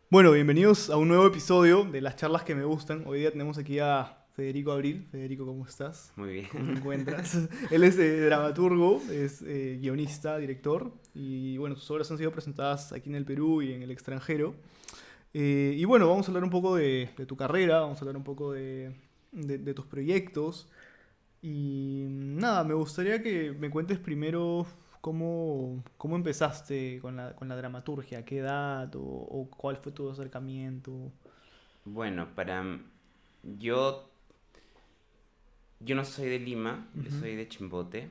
Bueno, bienvenidos a un nuevo episodio de las charlas que me gustan. Hoy día tenemos aquí a Federico Abril. Federico, ¿cómo estás? Muy bien. ¿Cómo te encuentras? Él es dramaturgo, es guionista, director y bueno, sus obras han sido presentadas aquí en el Perú y en el extranjero. Y bueno, vamos a hablar un poco de tu carrera, vamos a hablar un poco de tus proyectos. Y nada, me gustaría que me cuentes primero cómo empezaste con la dramaturgia, a qué edad o cuál fue tu acercamiento. Bueno, yo, yo no soy de Lima, yo Ujú. soy de Chimbote,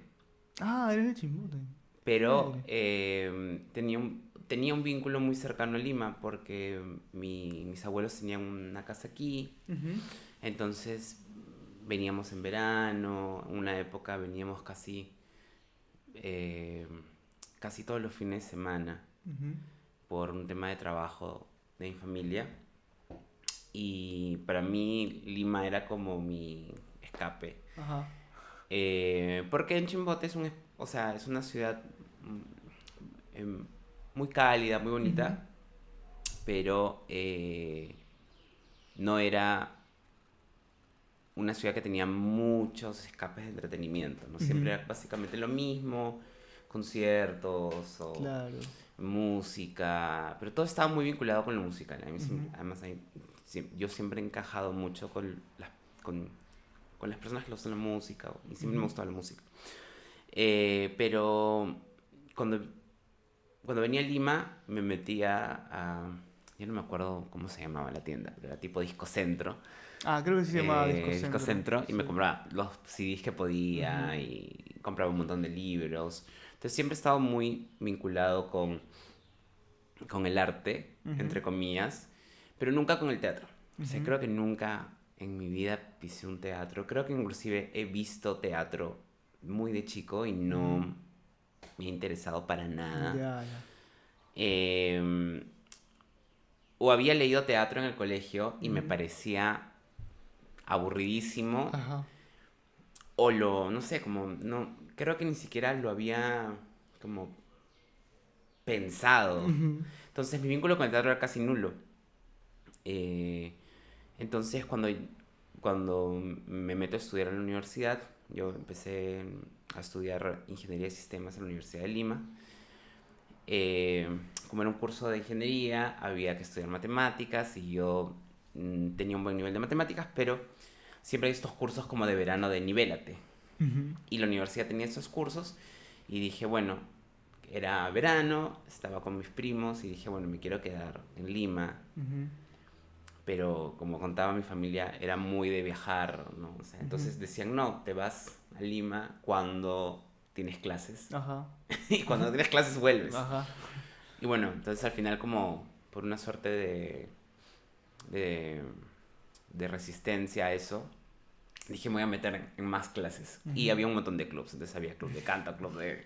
Ah, eres de Chimbote. pero Chévere. tenía un vínculo muy cercano a Lima porque mis abuelos tenían una casa aquí, Ujú, entonces veníamos en verano, una época veníamos eh, casi todos los fines de semana ujú. por un tema de trabajo de mi familia. Y para mí Lima era como mi escape. Ajá. Porque en Chimbote o sea, es una ciudad em, muy cálida, muy Ujú, bonita, pero no era una ciudad que tenía muchos escapes de entretenimiento, ¿no? ujú. Siempre era básicamente lo mismo, conciertos o Claro. música, pero todo estaba muy vinculado con la música. Ujú, Además, yo siempre he encajado mucho con, con las personas que le gustan la música y siempre me ujú. ha gustado la música. Pero cuando, cuando venía a Lima me metía a... Ya no me acuerdo cómo se llamaba la tienda, pero era tipo Disco Centro. Ah, creo que sí se llamaba Disco Disco Centro. Centro y Sí. me compraba los CDs que Ujú, podía y compraba un montón de libros. Entonces siempre he estado muy vinculado con el arte, ujú, entre comillas, pero nunca con el teatro. O sea, ujú. creo que nunca en mi vida pisé un teatro. Creo que inclusive he visto teatro muy de chico y Ujú. no me ha interesado para nada. Ya, ya. Eh, o había leído teatro en el colegio y me Ujú. parecía aburridísimo. Ajá. No sé, como, no, creo que ni siquiera lo había como pensado. Ujú, Entonces mi vínculo con el teatro era casi nulo. Eh, entonces cuando me meto a estudiar en la universidad, yo empecé a estudiar ingeniería de sistemas en la Universidad de Lima. Eh, Como era un curso de ingeniería, había que estudiar matemáticas y yo tenía un buen nivel de matemáticas, pero siempre hay estos cursos como de verano de nivélate. ujú, Y la universidad tenía estos cursos y dije, bueno, era verano, estaba con mis primos y dije, bueno, me quiero quedar en Lima, ujú, pero como contaba mi familia, era muy de viajar, ¿no? O sea, ujú. entonces decían, no, te vas a Lima cuando tienes clases Ajá. y cuando no tienes clases vuelves. Ajá. Y bueno, entonces al final como por una suerte de, de resistencia a eso, dije me voy a meter en más clases. Y Ujú. había un montón de clubs, entonces había club de canto, club de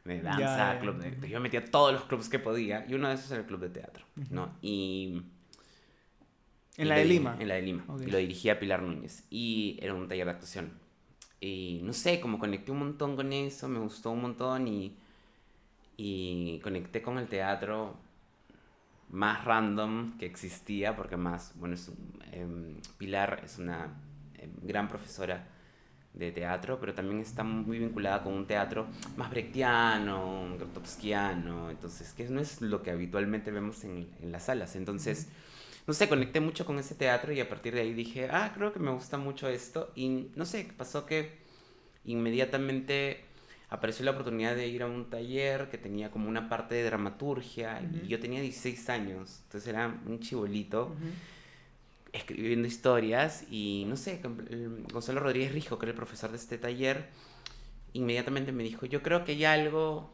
Ya, danza, ya. Ujú, entonces yo me metía a todos los clubs que podía y uno de esos era el club de teatro, ujú. ¿no? En la de Lima. En la de Lima. Ok. Y lo dirigía Pilar Núñez. Y era un taller de actuación. Y no sé, como conecté un montón con eso, me gustó un montón y conecté con el teatro más random que existía, porque más, bueno, Pilar es una gran profesora de teatro, pero también está muy vinculada con un teatro más brechtiano, un grotowskiano, entonces, que no es lo que habitualmente vemos en las salas. Ujú, Entonces, no sé, conecté mucho con ese teatro y a partir de ahí dije, ah, creo que me gusta mucho esto. Y no sé, pasó que inmediatamente apareció la oportunidad de ir a un taller que tenía como una parte de dramaturgia ujú, y yo tenía 16 años, entonces era un chibolito ujú. escribiendo historias y no sé, Gonzalo Rodríguez Rijo, que era el profesor de este taller, inmediatamente me dijo, yo creo que hay algo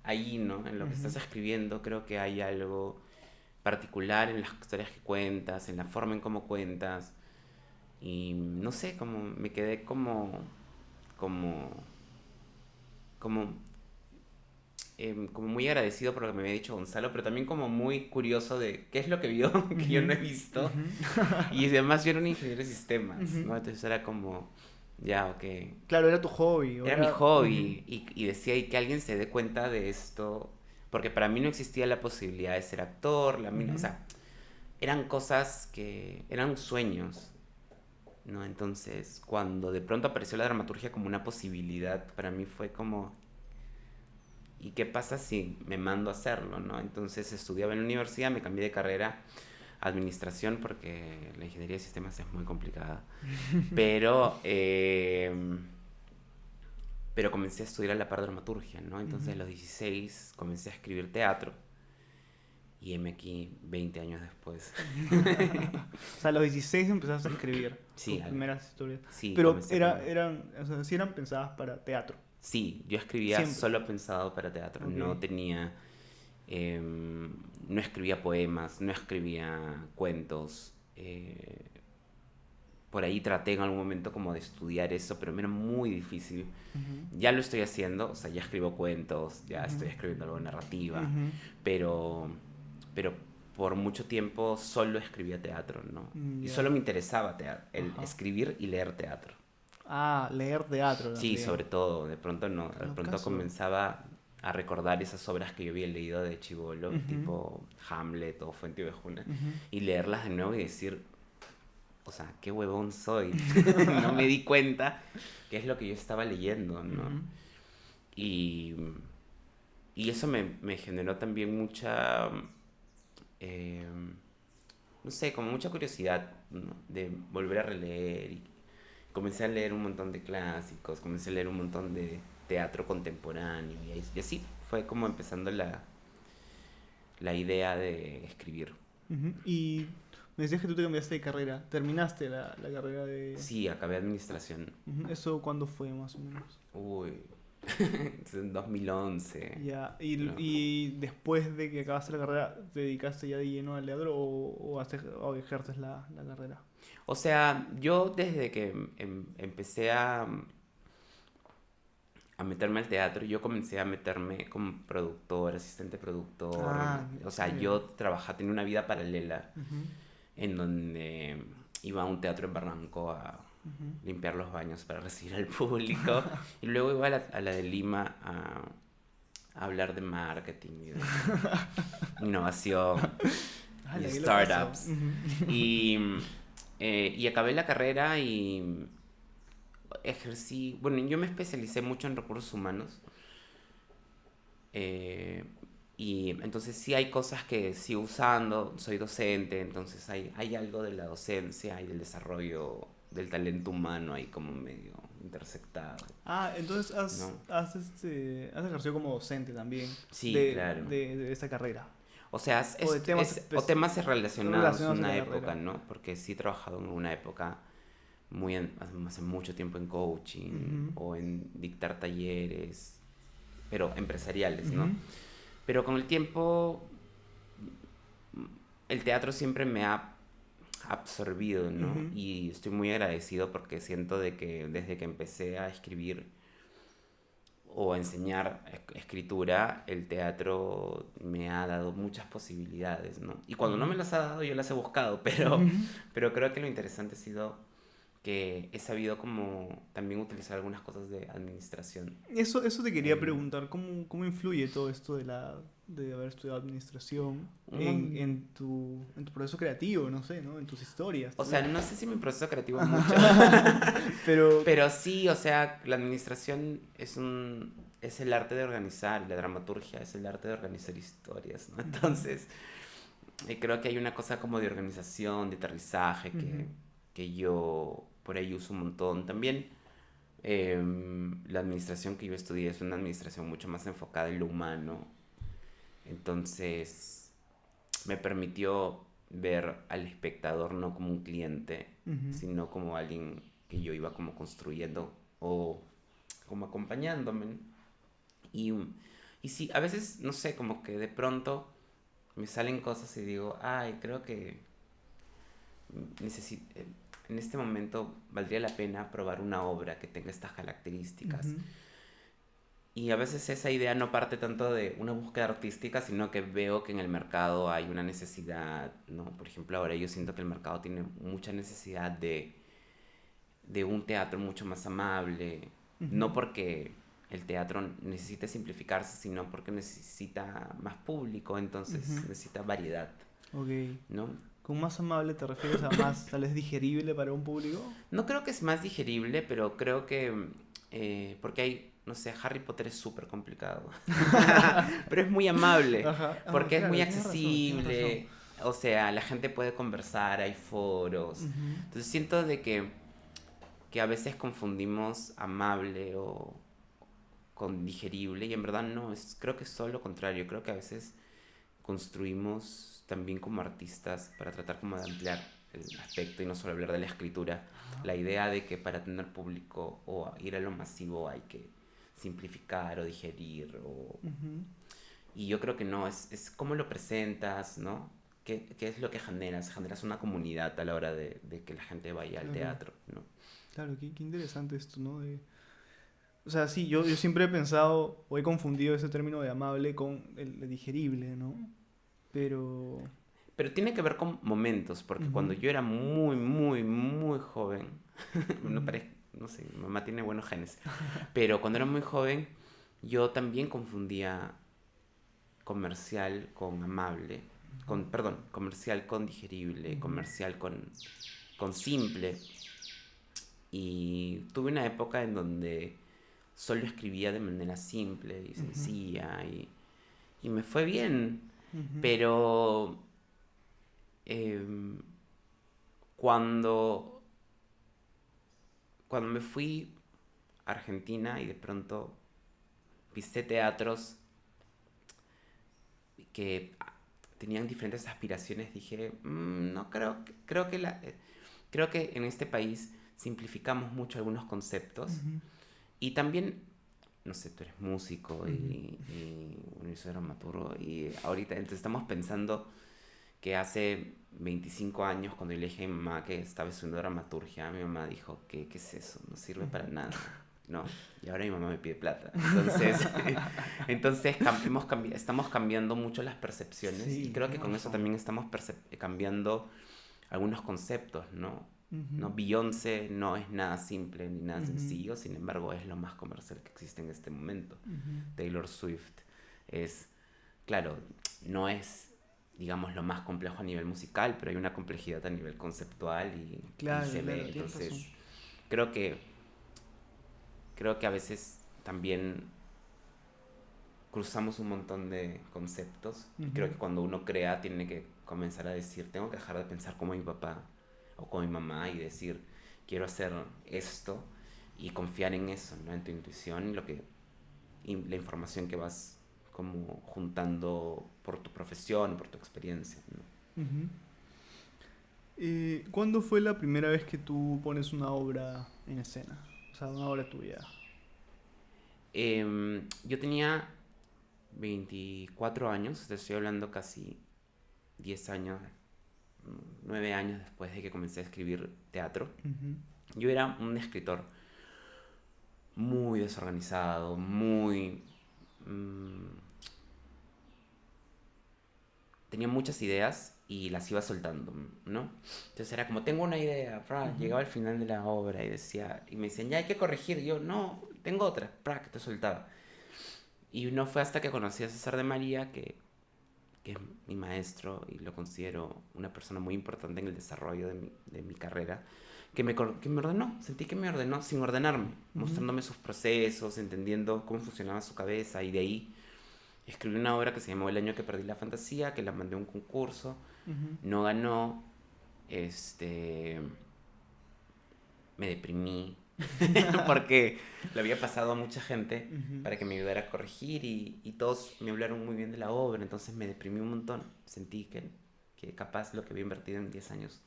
ahí, ¿no? En lo que Ujú. estás escribiendo, creo que hay algo particular en las historias que cuentas, en la forma en cómo cuentas. Y no sé, como me quedé como, como, como muy agradecido por lo que me había dicho Gonzalo, pero también como muy curioso de qué es lo que vio que yo Ujú, no he visto. ujú. Y además yo era un ingeniero de sistemas, Ujú. ¿no? Entonces era como, ya, ok. Claro, era tu hobby, o Era mi era... Ujú, hobby y decía, y que alguien se dé cuenta de esto, porque para mí no existía la posibilidad de ser actor, o ujú, sea, eran cosas que eran sueños, ¿no? Entonces, cuando de pronto apareció la dramaturgia como una posibilidad, para mí fue como, ¿y qué pasa si me mando a hacerlo, no? Entonces estudiaba en la universidad, me cambié de carrera a administración porque la ingeniería de sistemas es muy complicada. Pero, pero comencé a estudiar a la par dramaturgia, ¿no? Entonces a los 16 comencé a escribir teatro y heme aquí 20 años después. O sea, a los 16 empezaste a escribir Sí, tus primeras historias. sí, Pero comencé con... o sea, sí eran pensadas para teatro. Sí, yo escribía Siempre. solo pensado para teatro, Ok. no tenía... no escribía poemas, no escribía cuentos. Por ahí traté en algún momento como de estudiar eso, pero me era muy difícil. Ujú, Ya lo estoy haciendo, o sea, ya escribo cuentos, ya ujú, estoy escribiendo algo de narrativa, ujú. pero, pero por mucho tiempo solo escribía teatro, ¿no? Y Ya. solo me interesaba el Ajá. escribir y leer teatro. Ah, leer teatro Sí, también. sobre todo, de pronto no, Qué de pronto locazo. comenzaba a recordar esas obras que yo había leído de chibolo, Ujú, tipo Hamlet o Fuente y Ovejuna, ujú. y leerlas de nuevo y decir, o sea, qué huevón soy. No me di cuenta qué es lo que yo estaba leyendo, ¿no? Ujú. Y, y eso me generó también mucha, eh, no sé, como mucha curiosidad, ¿no? De volver a releer. Y comencé a leer un montón de clásicos, comencé a leer un montón de teatro contemporáneo. Y así fue como empezando la idea de escribir. Ujú. Y me decías que tú te cambiaste de carrera. Terminaste la carrera de... Sí, acabé administración. Ujú. ¿Eso cuándo fue más o menos? Uy, es en 2011. Ya. No. Y después de que acabaste la carrera, ¿te dedicaste ya de lleno al teatro o ejerces la carrera? O sea, yo desde que empecé a meterme al teatro, yo comencé a meterme como productor, asistente productor. Ah, O sea, chévere. yo trabajaba, tenía una vida paralela Ujú, en donde iba a un teatro en Barranco a ujú. limpiar los baños para recibir al público y luego iba a la de Lima a hablar de marketing y de innovación y ¡Hala, qué locazo! startups. Ujú. Y, y acabé la carrera y ejercí, bueno, yo me especialicé mucho en recursos humanos. eh, y entonces sí hay cosas que sigo usando, soy docente, entonces hay algo de la docencia y del desarrollo del talento humano ahí como medio intersectado, Ah, entonces ¿no? has ejercido como docente también Sí, claro. de esta carrera. O sea, O de temas o temas relacionados relacionados a una la época, carrera. ¿no? Porque sí he trabajado en una época hace mucho tiempo en coaching Ujú, o en dictar talleres, pero empresariales, ¿no? ujú, Pero con el tiempo el teatro siempre me ha absorbido, ¿no? ujú. Y estoy muy agradecido porque siento de que desde que empecé a escribir o a enseñar escritura, el teatro me ha dado muchas posibilidades, ¿no? Y cuando no Ujú, me las ha dado, yo las he buscado, ujú. pero creo que lo interesante ha sido que he sabido como también utilizar algunas cosas de administración. Eso te quería En preguntar, ¿cómo influye todo esto de haber estudiado administración un en tu proceso creativo, no sé, ¿no? En tus historias, O tal sea, vez. no sé si mi proceso creativo es mucho, Pero, pero sí, o sea, la administración es el arte de organizar, y la dramaturgia es el arte de organizar historias, ¿no? ujú, Entonces, creo que hay una cosa como de organización, de aterrizaje, ujú, que yo por ahí uso un montón. También la administración que yo estudié es una administración mucho más enfocada en lo humano, entonces me permitió ver al espectador no como un cliente, ujú. sino como alguien que yo iba como construyendo o como acompañándome. Y, y sí, a veces, no sé, como que de pronto me salen cosas y digo, ay, creo que necesito, en este momento valdría la pena probar una obra que tenga estas características. Ujú, Y a veces esa idea no parte tanto de una búsqueda artística, sino que veo que en el mercado hay una necesidad, ¿no? Por ejemplo, ahora yo siento que el mercado tiene mucha necesidad de un teatro mucho más amable, ujú. no porque el teatro necesite simplificarse, sino porque necesita más público, Ujú. entonces necesita variedad, Ok. ¿no? ¿Con más amable te refieres a más tal vez digerible para un público? No creo que es más digerible, pero creo que... porque hay, no sé, Harry Potter es súper complicado. Pero es muy amable, Ajá, porque es muy claro, tienes razón, tienes razón. accesible. O sea, la gente puede conversar, hay foros. Ujú, Entonces siento de que a veces confundimos amable o con digerible y en verdad no, creo que es todo lo contrario. Creo que a veces construimos también como artistas para tratar como de ampliar el aspecto y no solo hablar de la escritura. ajá, La idea de que para tener público o ir a lo masivo hay que simplificar o digerir ujú, y yo creo que no, es cómo lo presentas, ¿no? ¿Qué es lo que generas? Generas una comunidad a la hora de que la gente vaya al claro, teatro, ¿no? claro, qué interesante esto, ¿no? O sea, sí, yo siempre he pensado o he confundido ese término de amable con el digerible, ¿no? Pero... Pero tiene que ver con momentos, porque cuando ujú, yo era muy, muy, muy joven, no, ujú, no sé, mi mamá tiene buenos genes, pero cuando era muy joven, yo también confundía comercial con amable, perdón, comercial con digerible, ujú, comercial con simple. Y tuve una época en donde solo escribía de manera simple y ujú, sencilla y me fue bien, ujú, pero em, cuando, cuando me fui a Argentina y de pronto visité teatros que tenían diferentes aspiraciones, dije, no creo que en este país simplificamos mucho algunos conceptos ujú, y también, no sé, tú eres músico ujú, y bueno, yo soy dramaturgo y ahorita entonces estamos pensando que hace 25 años cuando yo le dije a mi mamá que estaba estudiando dramaturgia, mi mamá dijo, ¿qué es eso? No sirve para ujú. nada. No, y ahora mi mamá me pide plata. Entonces, estamos cambiando mucho las percepciones y Sí, creo que tienes con eso razón. también estamos cambiando algunos conceptos, ¿no? Ujú, ¿No? Beyoncé no es nada simple ni nada ujú, sencillo, sin embargo es lo más comercial que existe en este momento. ujú. Taylor Swift es, claro, no es, digamos, lo más complejo a nivel musical, pero hay una complejidad a nivel conceptual y Claro, se ve. claro, tienes razón. Entonces, creo que, creo que a veces también cruzamos un montón de conceptos y creo Ujú, que cuando uno crea tiene que comenzar a decir, tengo que dejar de pensar como mi papá o como mi mamá y decir, quiero hacer esto y confiar en eso, ¿no? En tu intuición y la información que vas como juntando por tu profesión, por tu experiencia, ¿no? ujú. ¿Cuándo fue la primera vez que tú pones una obra en escena? O sea, una obra tuya. Yo tenía 24 años, te estoy hablando casi 10 años, 9 años después de que comencé a escribir teatro. Ujú, Yo era un escritor muy desorganizado, muy... mm, tenía muchas ideas y las iba soltando, ¿no? Entonces era como, tengo una idea, ujú, llegaba al final de la obra y decía, y me decían, ya hay que corregir, y yo, no, tengo otra, que te soltaba. Y no fue hasta que conocí a César de María, que es mi maestro y lo considero una persona muy importante en el desarrollo de mi carrera, que me ordenó, sentí que me ordenó sin ordenarme, ujú, mostrándome sus procesos, entendiendo cómo funcionaba su cabeza y de ahí escribí una obra que se llamó El año que perdí la fantasía, que la mandé a un concurso, ujú, no ganó, este, me deprimí porque le había pasado a mucha gente ujú, para que me ayudara a corregir y todos me hablaron muy bien de la obra, entonces me deprimí un montón. Sentí que capaz lo que había invertido en 10 años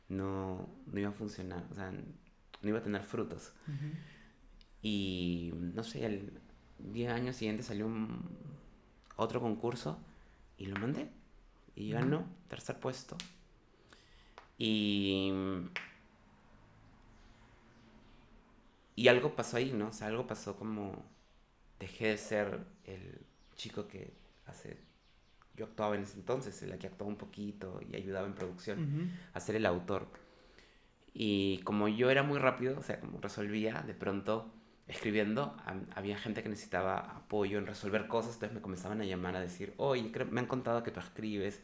no iba a funcionar, o sea, no iba a tener frutos. ujú, Y no sé, al 10 años siguiente salió otro concurso y lo mandé y ujú, ganó, tercer puesto. Y Y algo pasó ahí, ¿no? O sea, algo pasó como dejé de ser el chico que hace... Yo actuaba en ese entonces, el que actuaba un poquito y ayudaba en producción, ujú, a ser el autor. Y como yo era muy rápido, o sea, como resolvía, de pronto escribiendo, había gente que necesitaba apoyo en resolver cosas, entonces me comenzaban a llamar a decir, oye, me han contado que tú escribes,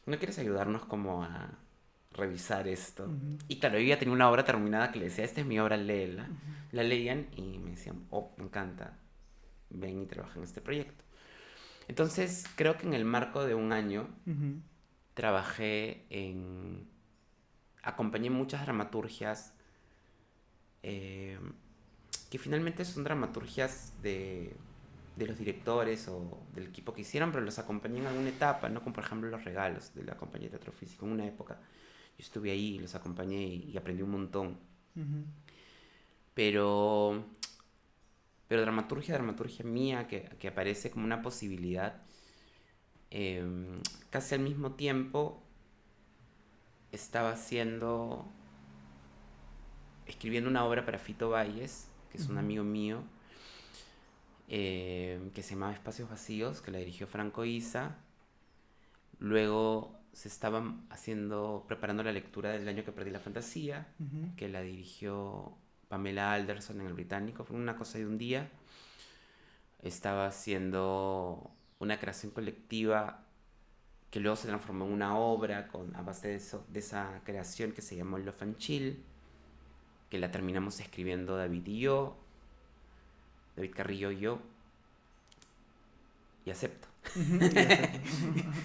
¿no quieres ayudarnos como a revisar esto? Ujú, Y claro, yo ya tenía una obra terminada que le decía, esta es mi obra, léela. ujú, La leían y me decían, oh, me encanta, ven y trabaja en este proyecto. Entonces, creo que en el marco de un año ujú, trabajé en... Acompañé muchas dramaturgias eh, que finalmente son dramaturgias de los directores o del equipo que hicieron, pero los acompañé en alguna etapa, ¿no? Como por ejemplo Los Regalos de la compañía de teatro físico. En una época yo estuve ahí, los acompañé y aprendí un montón. ujú, Pero, pero dramaturgia mía que aparece como una posibilidad, eh, casi al mismo tiempo estaba escribiendo una obra para Fito Valles, que es un ujú, amigo mío, que se llamaba Espacios Vacíos, que la dirigió Franco Isa. Luego se estaban preparando la lectura del año que perdí la fantasía, ujú. que la dirigió Pamela Alderson en el Británico. Fue una cosa de un día. Estaba haciendo una creación colectiva que luego se transformó en una obra a base de esa creación que se llamó Love and Chill, que la terminamos escribiendo David y yo, David Carrillo y yo, y acepto. Ujú, y acepto.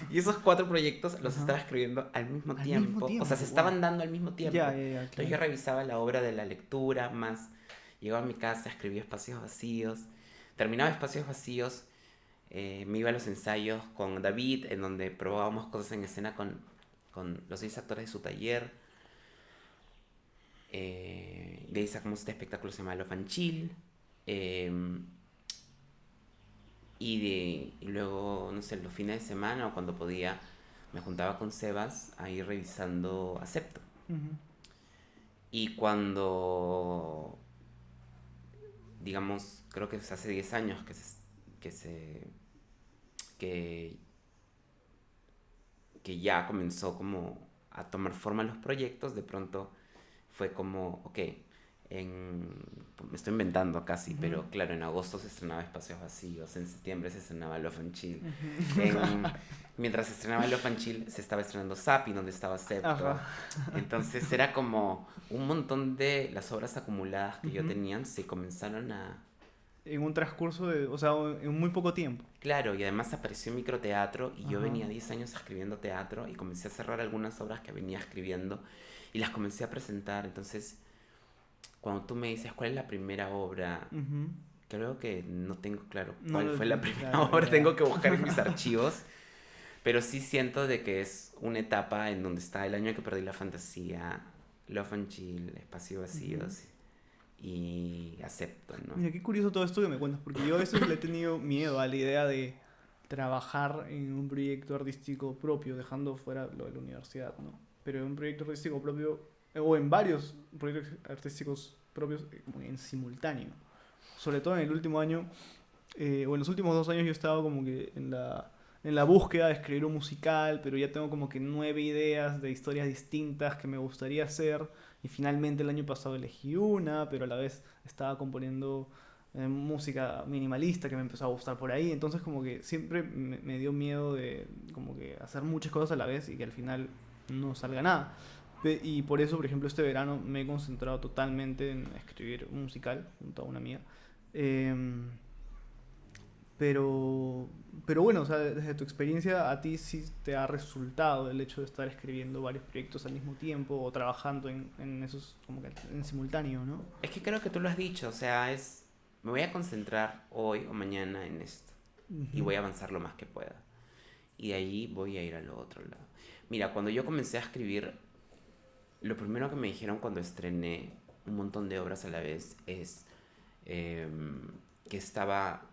Y esos 4 proyectos los Ajá. estaba escribiendo al mismo Al mismo tiempo, o sea, se tiempo, wow. estaban dando al mismo Ya, tiempo. ya, ya, Entonces yo claro. revisaba la obra de la lectura, más llegaba a mi casa, escribía Espacios Vacíos, terminaba Espacios Vacíos, me iba a los ensayos con David, en donde probábamos cosas en escena con los 6 actores de su taller. De ahí sacamos este espectáculo que se llama Love and Chill. Eh, y luego, no sé, los fines de semana o cuando podía, me juntaba con Sebas a ir revisando Acepto. Ujú, Y cuando, digamos, creo que es hace 10 años que, se, que, que ya comenzó como a tomar forma los proyectos, de pronto fue como, ok, me estoy inventando casi, ujú, pero claro, en agosto se estrenaba Espacios Vacíos, en septiembre se estrenaba Love and Chill, ujú. en, mientras se estrenaba Love and Chill se estaba estrenando Sapi, donde estaba Ajá. Septo, entonces era como un montón de las obras acumuladas que yo Ujú. tenía se comenzaron a... En un transcurso de, o sea, en muy poco tiempo. Claro, y además apareció microteatro y yo Ajá. venía 10 años escribiendo teatro y comencé a cerrar algunas obras que venía escribiendo y las comencé a presentar, entonces cuando tú me dices cuál es la primera obra, Ujú. creo que no tengo claro No cuál lo, fue la primera claro, obra, ya. tengo que buscar en mis archivos, pero sí siento de que es una etapa en donde está el año que perdí la fantasía, Love and Chill, Espacios Ujú. Vacíos y Acepto, ¿no? Mira, qué curioso todo esto que me cuentas, porque yo a veces le he tenido miedo a la idea de trabajar en un proyecto artístico propio, dejando fuera lo de la universidad, ¿no? Pero en un proyecto artístico propio, o en varios proyectos artísticos propios, como en simultáneo. Sobre todo en el último año, o en los últimos 2 años yo he estado como que en la búsqueda de escribir un musical, pero ya tengo como que 9 ideas de historias distintas que me gustaría hacer. Y finalmente el año pasado elegí una, pero a la vez estaba componiendo música minimalista que me empezó a gustar por ahí. Entonces como que siempre me dio miedo de como que hacer muchas cosas a la vez y que al final no salga nada. Y por eso, por ejemplo, este verano me he concentrado totalmente en escribir un musical junto a una amiga. Em, pero, pero bueno, o sea, desde tu experiencia, ¿a ti sí te ha resultado el hecho de estar escribiendo varios proyectos al mismo tiempo o trabajando en esos como que en simultáneo, ¿no? Es que creo que tú lo has dicho, o sea, me voy a concentrar hoy o mañana en esto y Ujú, voy a avanzar lo más que pueda. Y de ahí voy a ir al otro lado. Mira, cuando yo comencé a escribir, lo primero que me dijeron cuando estrené un montón de obras a la vez es em, que estaba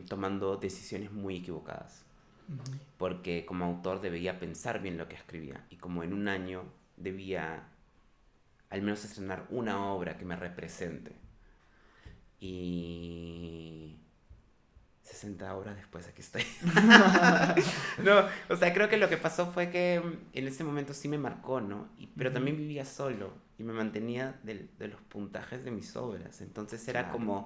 tomando decisiones muy equivocadas. ujú. Porque como autor debía pensar bien lo que escribía. Y como en un año debía al menos estrenar una obra que me represente. Y 60 horas después aquí estoy. No, o sea, creo que lo que pasó fue que en ese momento sí me marcó, ¿no? Pero Ujú, también vivía solo y me mantenía de los puntajes de mis obras. Entonces era claro.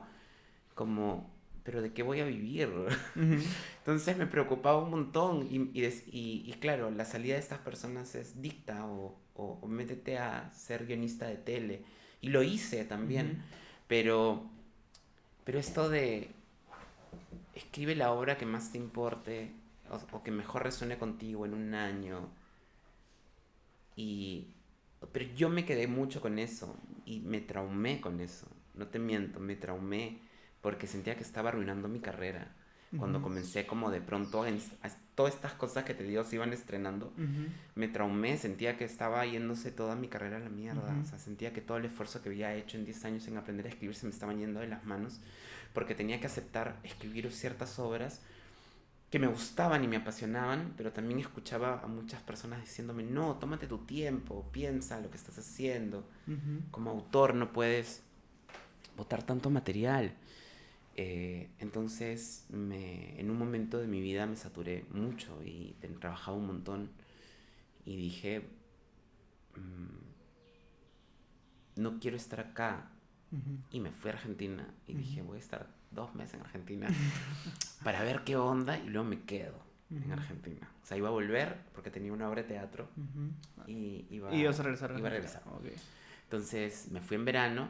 como pero ¿de qué voy a vivir? Ujú. Entonces me preocupaba un montón y claro, la salida de estas personas es dicta o métete a ser guionista de tele. Y lo hice Ujú. también, pero, pero esto de escribe la obra que más te importe o que mejor resuene contigo en un año. Y, pero yo me quedé mucho con eso y me traumé con eso. No te miento, me traumé porque sentía que estaba arruinando mi carrera. Cuando Ujú. comencé como de pronto todas estas cosas que te digo se iban estrenando, Ujú. me traumé, sentía que estaba yéndose toda mi carrera a la mierda. Ujú. O sea, sentía que todo el esfuerzo que había hecho en 10 años en aprender a escribir se me estaba yendo de las manos porque tenía que aceptar escribir ciertas obras que me gustaban y me apasionaban, pero también escuchaba a muchas personas diciéndome, no, tómate tu tiempo, piensa lo que estás haciendo. Ujú. Como autor no puedes botar tanto material. Entonces, en un momento de mi vida me saturé mucho y trabajaba un montón y dije, no quiero estar acá. Ujú. Y me fui a Argentina y Ujú. dije, voy a estar 2 meses en Argentina para ver qué onda y luego me quedo en Ujú. Argentina. O sea, iba a volver porque tenía una obra de teatro Ujú. y Y vas a regresar a iba a Argentina. regresar. Ok. Entonces me fui en verano,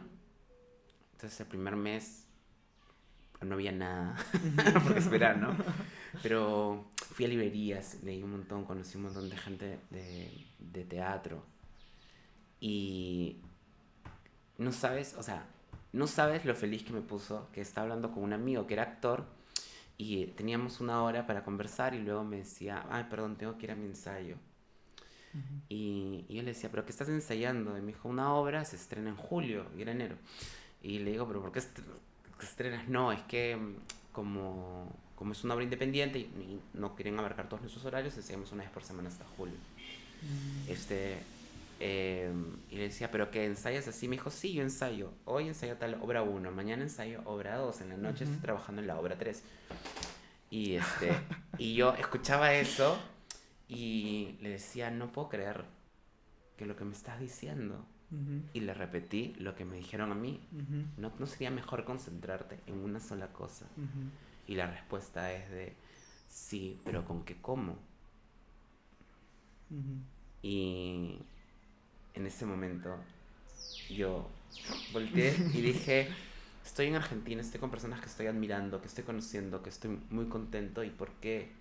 entonces el primer mes no había nada Ujú. porque es verano, pero fui a librerías, leí un montón, conocí un montón de gente de teatro y no sabes, o sea, no sabes lo feliz que me puso que estaba hablando con un amigo que era actor y teníamos una hora para conversar y luego me decía, ay, perdón, tengo que ir a mi ensayo. Ujú. Y yo le decía, ¿pero qué estás ensayando? Y me dijo, una obra se estrena en julio y era enero. Y le digo, ¿pero por qué estrenas? No, es que como es una obra independiente y no quieren abarcar todos nuestros horarios, ensayamos una vez por semana hasta julio. Mm. Este, y le decía, ¿pero qué ensayas así? Me dijo, sí, yo ensayo. Hoy ensayo tal obra uno, mañana ensayo obra 2, en la noche Ujú. estoy trabajando en la obra 3. Y yo escuchaba eso y le decía, no puedo creer que lo que me estás diciendo. Ujú. Y le repetí lo que me dijeron a mí. Ujú. ¿No sería mejor concentrarte en una sola cosa? Ujú. Y la respuesta es de, sí, pero ¿con qué como? Ujú. Y en ese momento yo volteé y dije, estoy en Argentina, estoy con personas que estoy admirando, que estoy conociendo, que estoy muy contento y por qué.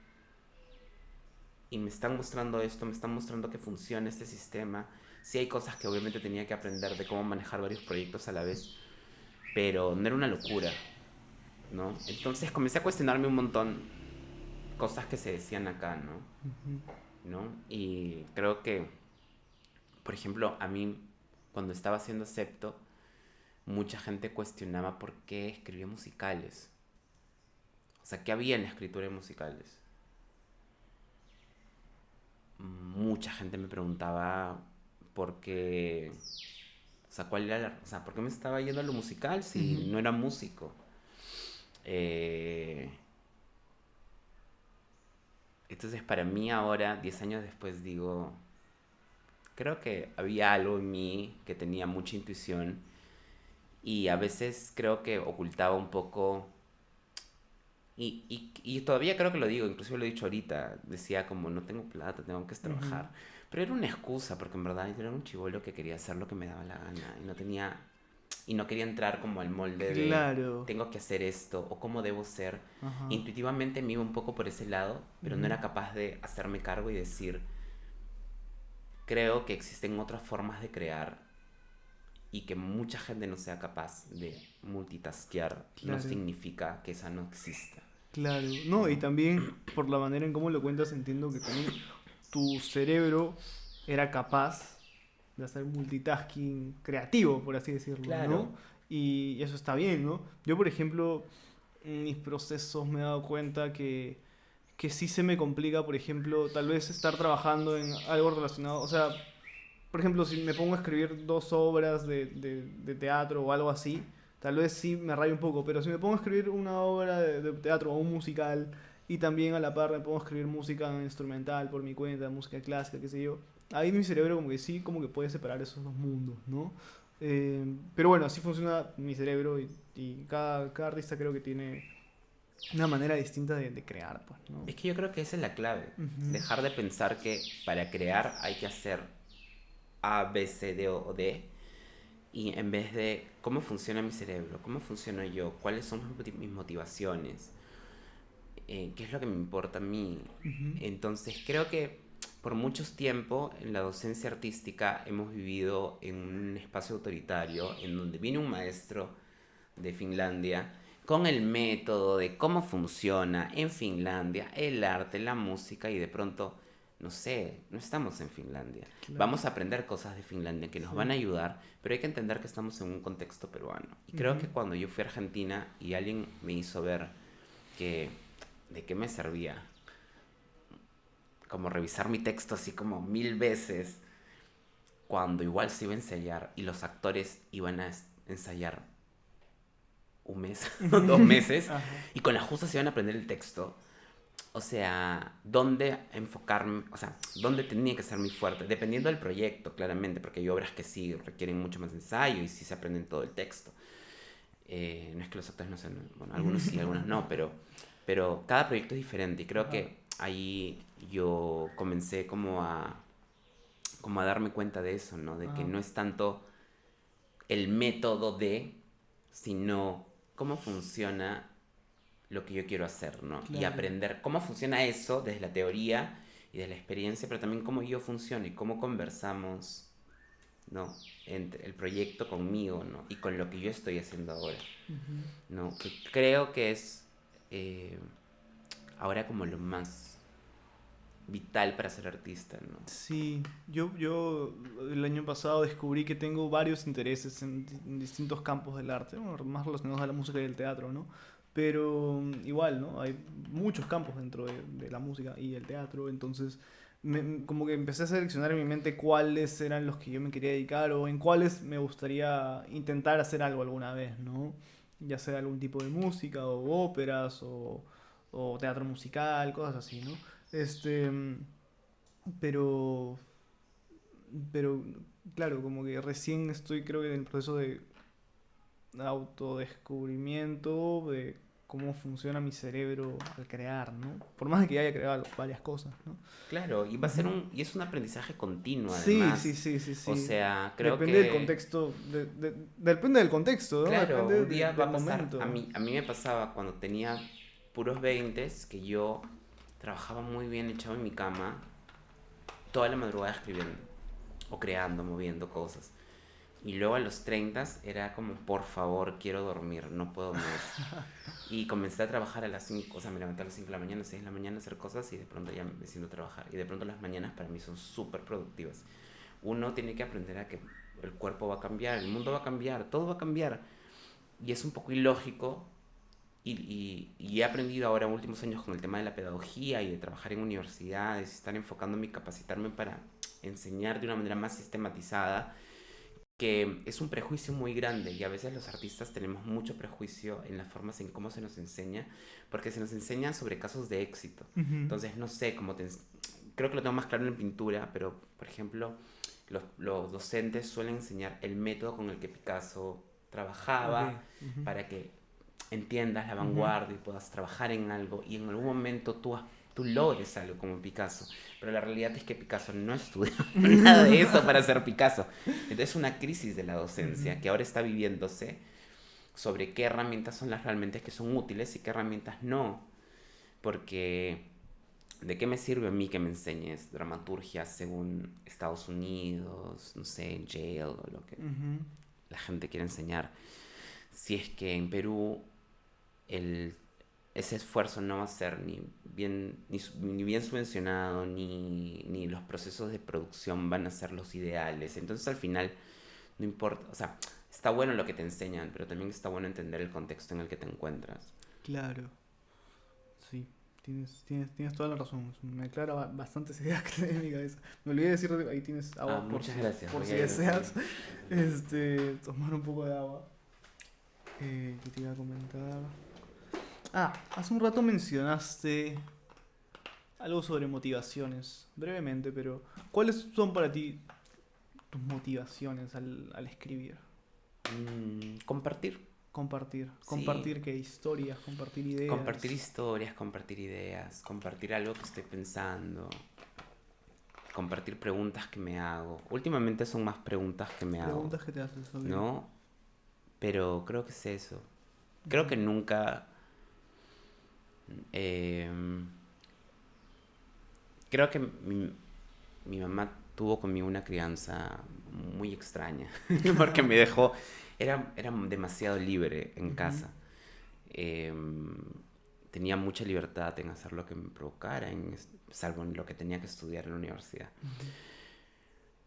Y me están mostrando esto, me están mostrando que funciona este sistema. Sí hay cosas que obviamente tenía que aprender de cómo manejar varios proyectos a la vez, pero no era una locura, ¿no? Entonces comencé a cuestionarme un montón cosas que se decían acá, ¿no? Ujú. ¿No? Y creo que, por ejemplo, a mí, cuando estaba haciendo Septo, mucha gente cuestionaba por qué escribía musicales. O sea, ¿qué había en la escritura de musicales? Mucha gente me preguntaba por qué, o sea, cuál era o sea, por qué me estaba yendo a lo musical si Ujú. no era músico. Eh, entonces, para mí ahora, 10 años después, digo, creo que había algo en mí que tenía mucha intuición y a veces creo que ocultaba un poco. Y todavía creo que lo digo, inclusive lo he dicho ahorita, decía como no tengo plata, tengo que Ujú. trabajar. Pero era una excusa, porque en verdad yo era un chivolo que quería hacer lo que me daba la gana y no quería entrar como al molde de Claro. tengo que hacer esto o cómo debo ser. Ajá. Intuitivamente me iba un poco por ese lado, pero no Ujú. era capaz de hacerme cargo y decir, creo que existen otras formas de crear y que mucha gente no sea capaz de multitaskear no Claro. significa que esa no exista, Claro. No, y ¿no? también por la manera en cómo lo cuentas entiendo que también tu cerebro era capaz de hacer multitasking creativo, por así decirlo, ¿no? Claro. Y eso está bien, ¿no? Yo, por ejemplo, en mis procesos me he dado cuenta que sí se me complica, por ejemplo, tal vez estar trabajando en algo relacionado, o sea, por ejemplo, si me pongo a escribir dos obras de teatro o algo así, tal vez sí me rayo un poco, pero si me pongo a escribir una obra de teatro o un musical y también a la par me pongo a escribir música instrumental por mi cuenta, música clásica, qué sé yo, ahí mi cerebro como que sí, como que puede separar esos dos mundos, ¿no? Pero bueno, así funciona mi cerebro y cada artista creo que tiene una manera distinta de crear, pues, ¿no? Es que yo creo que esa es la clave. Ujú, Dejar de pensar que para crear hay que hacer A, B, C, D o D. Y en vez de cómo funciona mi cerebro, cómo funciono yo, cuáles son mis motivaciones, qué es lo que me importa a mí. ujú. Entonces creo que por mucho tiempo en la docencia artística hemos vivido en un espacio autoritario en donde viene un maestro de Finlandia con el método de cómo funciona en Finlandia el arte, la música y de pronto, no sé, no estamos en Finlandia. Claro, Vamos a aprender cosas de Finlandia que nos sí. van a ayudar, pero hay que entender que estamos en un contexto peruano. Y creo que Ujú. cuando yo fui a Argentina y alguien me hizo ver que de qué me servía como revisar mi texto así como 1000 veces cuando igual se iba a ensayar y los actores iban a ensayar un mes, dos meses, Ajá. y con la justa se iban a aprender el texto. O sea, dónde enfocarme, o sea, dónde tenía que ser muy fuerte, dependiendo del proyecto, claramente, porque hay obras que sí requieren mucho más ensayo y sí se aprenden todo el texto. No es que los actores no sean, bueno, algunos sí, algunos no, pero cada proyecto es diferente y creo Ajá. que ahí yo comencé como a darme cuenta de eso, ¿no? De que Ajá. no es tanto el método de, sino cómo funciona lo que yo quiero hacer, ¿no? Y Claro. aprender cómo funciona eso desde la teoría y de la experiencia, pero también cómo yo funciono y cómo conversamos, ¿no? Entre el proyecto conmigo, ¿no? Y con lo que yo estoy haciendo ahora, Ujú. ¿no? Que creo que es eh, ahora como lo más vital para ser artista, ¿no? Sí, yo el año pasado descubrí que tengo varios intereses en distintos campos del arte, bueno, más relacionados a la música y el teatro, ¿no? Pero igual, ¿no? Hay muchos campos dentro de la música y el teatro, entonces como que empecé a seleccionar en mi mente cuáles eran los que yo me quería dedicar o en cuáles me gustaría intentar hacer algo alguna vez, ¿no? Ya sea algún tipo de música o óperas o teatro musical, cosas así, ¿no? Este... Pero, pero, claro, como que recién estoy, creo que en el proceso de autodescubrimiento de cómo funciona mi cerebro al crear, ¿no? Por más de que ya haya creado varias cosas, ¿no? Claro, y va a ser Ujú. un, y es un aprendizaje continuo Sí, sí, además. sí, sí, O sí. sea, creo Depende del que, contexto, depende del contexto, ¿no? claro, Depende un día va del a pasar, momento. a mí me pasaba cuando tenía puros 20 que yo trabajaba muy bien echado en mi cama, toda la madrugada escribiendo, o creando, moviendo cosas. Y luego a los 30 era como, por favor, quiero dormir, no puedo más. Y comencé a trabajar a las 5, o sea, me levanté a las 5 de la mañana, 6 de la mañana a hacer cosas y de pronto ya me siento a trabajar. Y de pronto las mañanas para mí son súper productivas. Uno tiene que aprender a que el cuerpo va a cambiar, el mundo va a cambiar, todo va a cambiar. Y es un poco ilógico. Y he aprendido ahora en últimos años con el tema de la pedagogía y de trabajar en universidades, estar enfocándome y capacitarme para enseñar de una manera más sistematizada, que es un prejuicio muy grande y a veces los artistas tenemos mucho prejuicio en las formas en cómo se nos enseña, porque se nos enseña sobre casos de éxito. Ujú. Entonces, no sé, creo que lo tengo más claro en pintura, pero por ejemplo, los docentes suelen enseñar el método con el que Picasso Ok. trabajaba Ujú. para que entiendas la Ujú. vanguardia y puedas trabajar en algo y en algún momento tú logres algo como Picasso. Pero la realidad es que Picasso no estudió nada de eso para ser Picasso. Entonces es una crisis de la Ujú. docencia que ahora está viviéndose sobre qué herramientas son las realmente que son útiles y qué herramientas no. Porque ¿de qué me sirve a mí que me enseñes dramaturgia según Estados Unidos, no sé, Yale o lo que Ujú. la gente quiere enseñar? Si es que en Perú el, ese esfuerzo no va a ser ni bien subvencionado, ni los procesos de producción van a ser los ideales. Entonces al final no importa, o sea, está bueno lo que te enseñan, pero también está bueno entender el contexto en el que te encuentras. Claro. Sí, tienes toda la razón. Me aclara bastantes ideas que tenía en mi cabeza. Me olvidé de decir, ahí tienes Ah, agua muchas gracias, por voy si a ir deseas tomar un poco de agua. ¿Qué te iba a comentar? Ah, hace un rato mencionaste algo sobre motivaciones, brevemente, pero ¿cuáles son para ti tus motivaciones al escribir? compartir. Compartir. Sí. Compartir qué historias, compartir ideas. Compartir historias, compartir ideas, compartir algo que estoy pensando, compartir preguntas que me hago. Últimamente son más preguntas que me hago, Preguntas que te haces, ok. ¿no? Pero creo que es eso. Creo que nunca... creo que mi mamá tuvo conmigo una crianza muy extraña, porque me dejó... Era demasiado libre en casa. Tenía mucha libertad en hacer lo que me provocara, salvo en lo que tenía que estudiar en la universidad.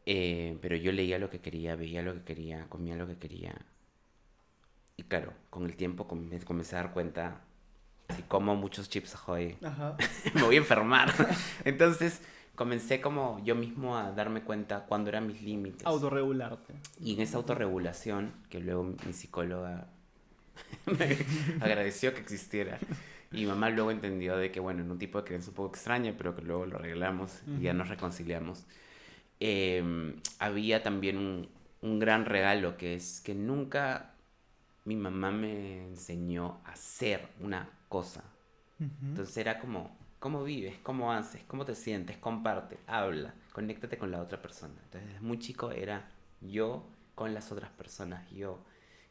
Pero yo leía lo que quería, veía lo que quería, comía lo que quería. Y claro, con el tiempo me comencé a dar cuenta, si como muchos chips Ahoy, Ajá. me voy a enfermar. Entonces comencé como yo mismo a darme cuenta cuándo eran mis límites. Autorregularte. Y en esa autorregulación, que luego mi psicóloga me agradeció que existiera. Y mi mamá luego entendió de que, bueno, en un tipo de creencia un poco extraña, pero que luego lo arreglamos y ya nos reconciliamos. Había también un gran regalo, que es que nunca mi mamá me enseñó a hacer una cosa. Entonces era como, ¿cómo vives? ¿Cómo haces? ¿Cómo te sientes? Comparte, habla, conéctate con la otra persona. Entonces desde muy chico era yo con las otras personas, yo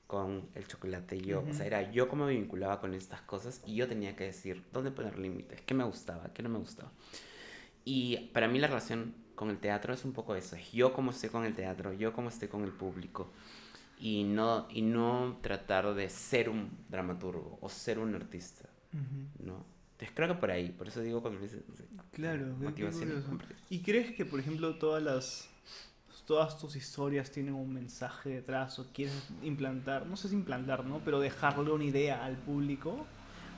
con el chocolate, yo. O sea, era yo cómo me vinculaba con estas cosas y yo tenía que decir dónde poner límites, qué me gustaba, qué no me gustaba. Y para mí la relación con el teatro es un poco eso, es yo cómo estoy con el teatro, yo cómo estoy con el público. Y no tratar de ser un dramaturgo o ser un artista, ¿no? Entonces creo que por ahí, por eso digo cuando me dicen Claro, qué motivación. curioso. ¿Y crees que, por ejemplo, todas tus historias tienen un mensaje detrás o quieres implantar, no sé si implantar, ¿no? Pero dejarle una idea al público?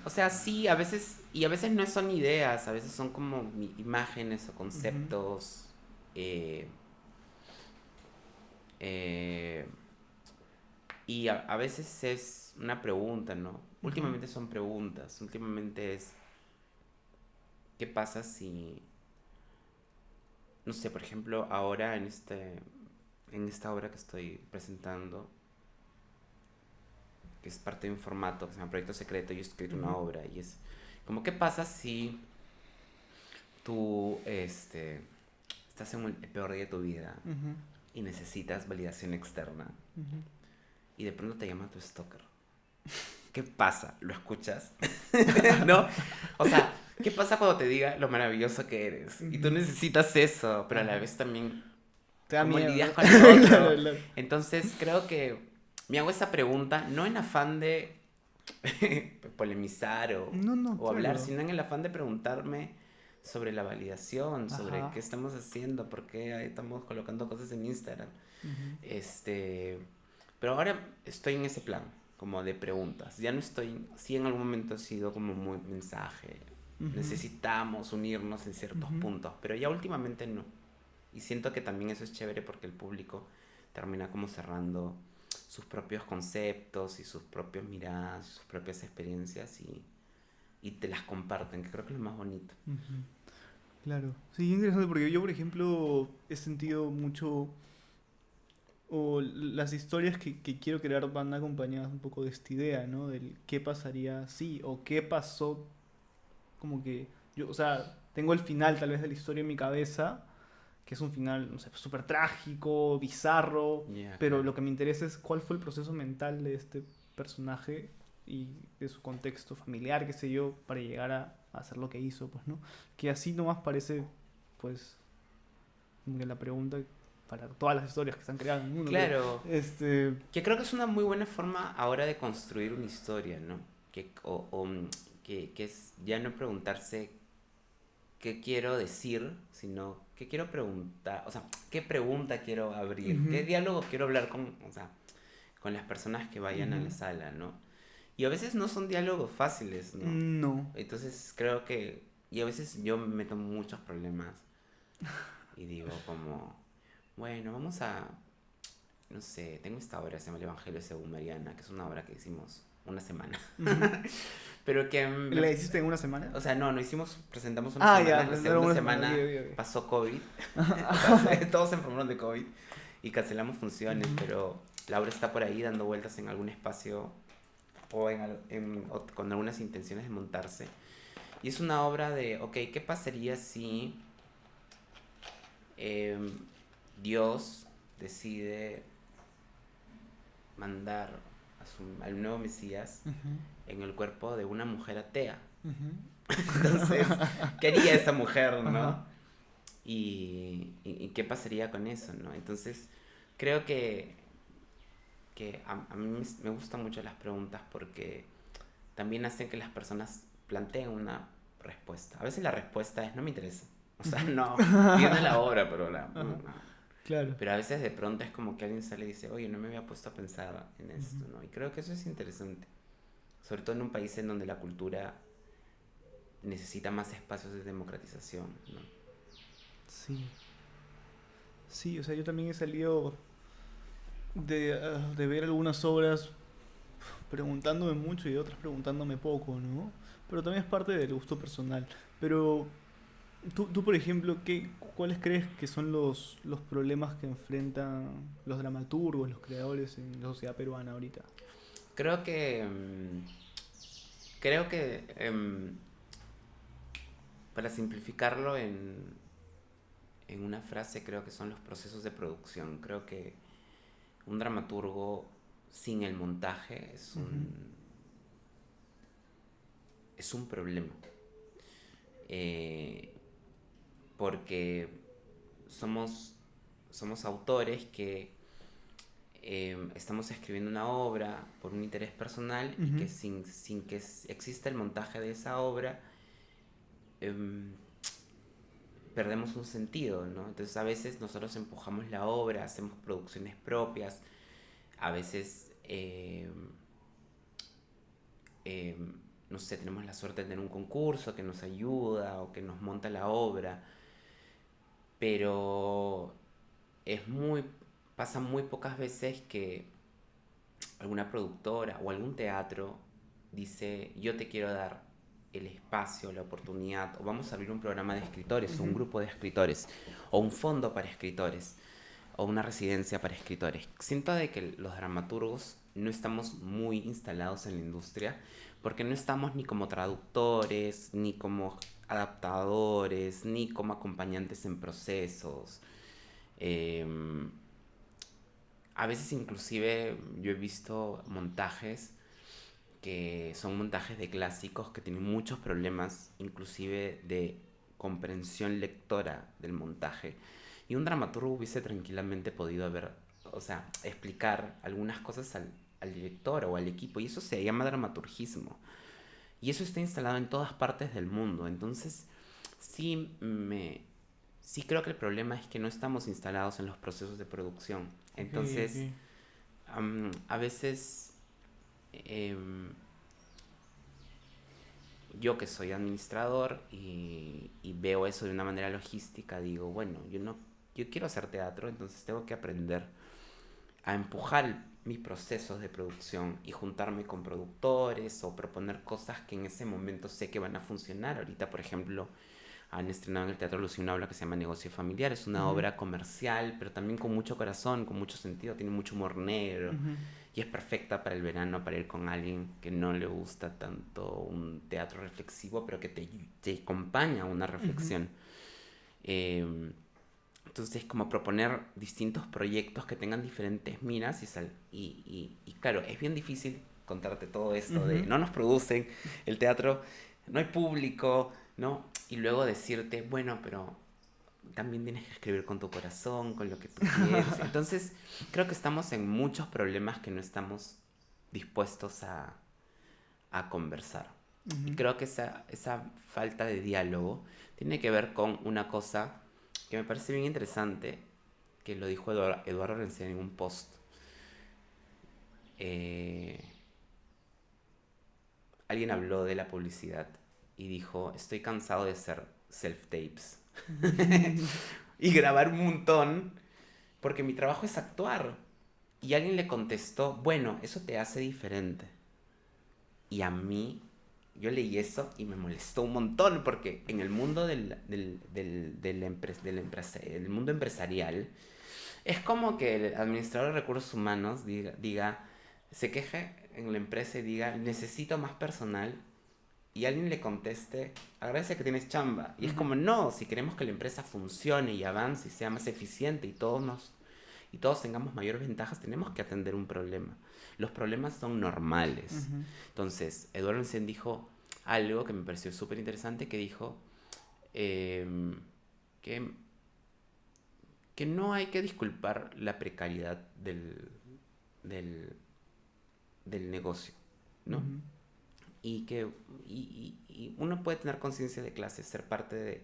O sea, sí, a veces, y a veces no son ideas, a veces son como imágenes o conceptos. Y a veces es una pregunta, ¿no? Últimamente son preguntas, últimamente es, ¿qué pasa si, no sé, por ejemplo, ahora en esta obra que estoy presentando, que es parte de un formato que se llama Proyecto Secreto, yo he escrito una obra y es como, ¿qué pasa si tú estás en el peor día de tu vida y necesitas validación externa y de pronto te llama tu stalker? ¿Qué pasa? ¿Lo escuchas? ¿No? O sea, ¿qué pasa cuando te diga lo maravilloso que eres? Y tú necesitas eso, pero a la vez también Te da cómo miedo, lidias ¿no? con el otro. Claro, claro. Entonces creo que me hago esa pregunta no en afán de polemizar o hablar, claro. sino en el afán de preguntarme sobre la validación, sobre Ajá. qué estamos haciendo, por qué ahí estamos colocando cosas en Instagram. Pero ahora estoy en ese plan, como de preguntas. Ya no estoy, sí en algún momento ha sido como muy mensaje. Necesitamos unirnos en ciertos puntos, pero ya últimamente no. Y siento que también eso es chévere porque el público termina como cerrando sus propios conceptos y sus propias miradas, sus propias experiencias y te las comparten, que creo que es lo más bonito. Claro. Sí, interesante porque yo, por ejemplo, he sentido mucho, o las historias que quiero crear van acompañadas un poco de esta idea, ¿no? Del qué pasaría si, o qué pasó, como que yo, o sea, tengo el final tal vez de la historia en mi cabeza, que es un final, no sé, súper trágico, bizarro, Yeah, pero claro. lo que me interesa es cuál fue el proceso mental de este personaje y de su contexto familiar, qué sé yo, para llegar a hacer lo que hizo, pues, ¿no? Que así nomás parece, pues, como que la pregunta para todas las historias que están creadas en el mundo. Claro, Pero, que creo que es una muy buena forma ahora de construir una historia, ¿no? Que es ya no preguntarse qué quiero decir, sino qué quiero preguntar, o sea, qué pregunta quiero abrir, qué diálogo quiero hablar o sea, con las personas que vayan a la sala, ¿no? Y a veces no son diálogos fáciles, ¿no? no. Entonces creo que, y a veces yo me meto en muchos problemas y digo como, bueno, vamos a, no sé, tengo esta obra, se llama El Evangelio según Mariana, que es una obra que hicimos una semana. Pero que... ¿La hiciste en una semana? O sea, no hicimos, presentamos una semana, Ya, la era segunda una semana semana. Ok, ok. pasó COVID, todos se enfermaron de COVID y cancelamos funciones, pero la obra está por ahí dando vueltas en algún espacio o con algunas intenciones de montarse. Y es una obra de, ok, ¿qué pasaría si Dios decide mandar al nuevo Mesías Ujú, en el cuerpo de una mujer atea? ujú. Entonces, ¿qué haría esa mujer, no? Ajá. Y qué pasaría con eso, ¿no? Entonces, creo que a mí me gustan mucho las preguntas porque también hacen que las personas planteen una respuesta. A veces la respuesta es, no me interesa. O sea, Ujú. no, entiendo la obra, pero Ajá. Claro. pero a veces de pronto es como que alguien sale y dice, oye, no me había puesto a pensar en Ujú. esto, ¿no? Y creo que eso es interesante. Sobre todo en un país en donde la cultura necesita más espacios de democratización, ¿no? Sí. Sí, o sea, yo también he salido de ver algunas obras preguntándome mucho y otras preguntándome poco, ¿no? Pero también es parte del gusto personal. Pero tú por ejemplo, ¿cuáles crees que son los problemas que enfrentan los dramaturgos, los creadores en la sociedad peruana ahorita? Creo que, creo que para simplificarlo en una frase, creo que son los procesos de producción. Creo que un dramaturgo sin el montaje Ujú, es un problema. Eh, porque somos, somos autores que estamos escribiendo una obra por un interés personal y ujú. que sin que exista el montaje de esa obra, em, perdemos un sentido, ¿no? Entonces a veces nosotros empujamos la obra, hacemos producciones propias, a veces, eh, no sé, tenemos la suerte de tener un concurso que nos ayuda o que nos monta la obra, pero es muy, pasa muy pocas veces que alguna productora o algún teatro dice, yo te quiero dar el espacio, la oportunidad, o vamos a abrir un programa de escritores, o un Ujú. grupo de escritores, o un fondo para escritores, o una residencia para escritores. Siento de que los dramaturgos no estamos muy instalados en la industria, porque no estamos ni como traductores, ni como adaptadores, ni como acompañantes en procesos. Eh, a veces inclusive yo he visto montajes que son montajes de clásicos que tienen muchos problemas, inclusive de comprensión lectora del montaje. Y un dramaturgo hubiese tranquilamente podido haber, o sea, explicar algunas cosas al director o al equipo, y eso se llama dramaturgismo. Y eso está instalado en todas partes del mundo. Entonces, sí, sí creo que el problema es que no estamos instalados en los procesos de producción. Ok, Entonces, ok. a veces em, yo que soy administrador y veo eso de una manera logística, digo, bueno, yo quiero hacer teatro, entonces tengo que aprender a empujar mis procesos de producción y juntarme con productores o proponer cosas que en ese momento sé que van a funcionar. Ahorita, por ejemplo, han estrenado en el Teatro Lucy una obra que se llama Negocio Familiar. Es una Ujú, obra comercial, pero también con mucho corazón, con mucho sentido. Tiene mucho humor negro ujú, y es perfecta para el verano, para ir con alguien que no le gusta tanto un teatro reflexivo, pero que te acompaña a una ujú. reflexión. Eh, entonces, como proponer distintos proyectos que tengan diferentes miras y claro, es bien difícil contarte todo esto de Ujú. no nos producen el teatro, no hay público, ¿no? Y luego decirte, bueno, pero también tienes que escribir con tu corazón, con lo que tú quieres. Entonces, creo que estamos en muchos problemas que no estamos dispuestos a conversar. Y Ujú. creo que esa falta de diálogo tiene que ver con una cosa que me parece bien interesante, que lo dijo Eduardo Rencén en un post. Eh, Alguien habló de la publicidad y dijo, estoy cansado de ser self-tapes y grabar un montón porque mi trabajo es actuar. Y alguien le contestó, bueno, eso te hace diferente. Y a mí, yo leí eso y me molestó un montón porque en el mundo del mundo empresarial, es como que el administrador de recursos humanos diga se queje en la empresa y diga, necesito más personal, y alguien le conteste, agradece que tienes chamba. Y es como, no, si queremos que la empresa funcione y avance y sea más eficiente y todos tengamos mayores ventajas, tenemos que atender un problema. Los problemas son normales. Entonces, Eduardo Einstein dijo algo que me pareció súper interesante, que dijo que, que no hay que disculpar la precariedad del, del negocio, ¿no? Y que y uno puede tener conciencia de clase, ser parte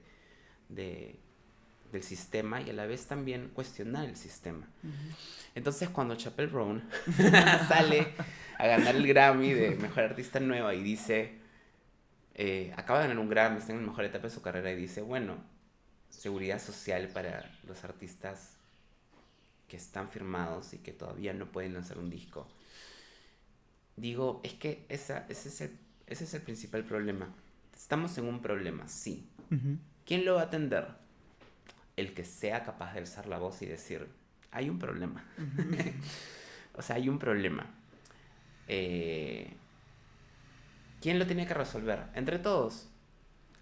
de, del sistema y a la vez también cuestionar el sistema. Entonces cuando Chappell Brown sale a ganar el Grammy de Mejor Artista Nueva y dice, acaba de ganar un Grammy, está en la mejor etapa de su carrera y dice, bueno, seguridad social para los artistas que están firmados y que todavía no pueden lanzar un disco. Digo, es que ese es el principal problema. Estamos en un problema, sí. ¿Quién lo va a atender? El que sea capaz de alzar la voz y decir, hay un problema. O sea, hay un problema. ¿Quién lo tiene que resolver? Entre todos.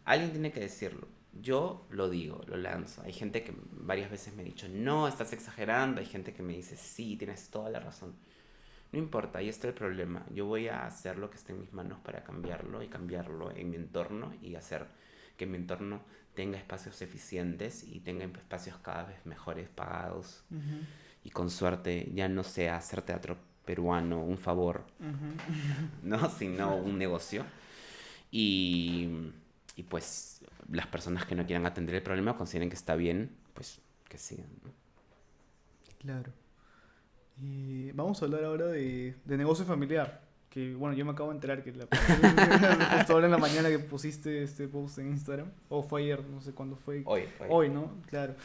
Alguien tiene que decirlo. Yo lo digo, lo lanzo. Hay gente que varias veces me ha dicho, no, estás exagerando. Hay gente que me dice, sí, tienes toda la razón. No importa, ahí está el problema. Yo voy a hacer lo que esté en mis manos para cambiarlo y cambiarlo en mi entorno y hacer que mi entorno tenga espacios eficientes y tenga espacios cada vez mejores pagados. Y con suerte ya no sea hacer teatro peruano un favor, ¿no? Sino un negocio. Y pues las personas que no quieran atender el problema o consideren que está bien, pues que sigan, ¿no? Claro. Y vamos a hablar ahora de negocio familiar. Que bueno, yo me acabo de enterar que justo ahora en la mañana que pusiste este post en Instagram, o fue ayer, no sé cuándo fue. Hoy, ¿no? Claro.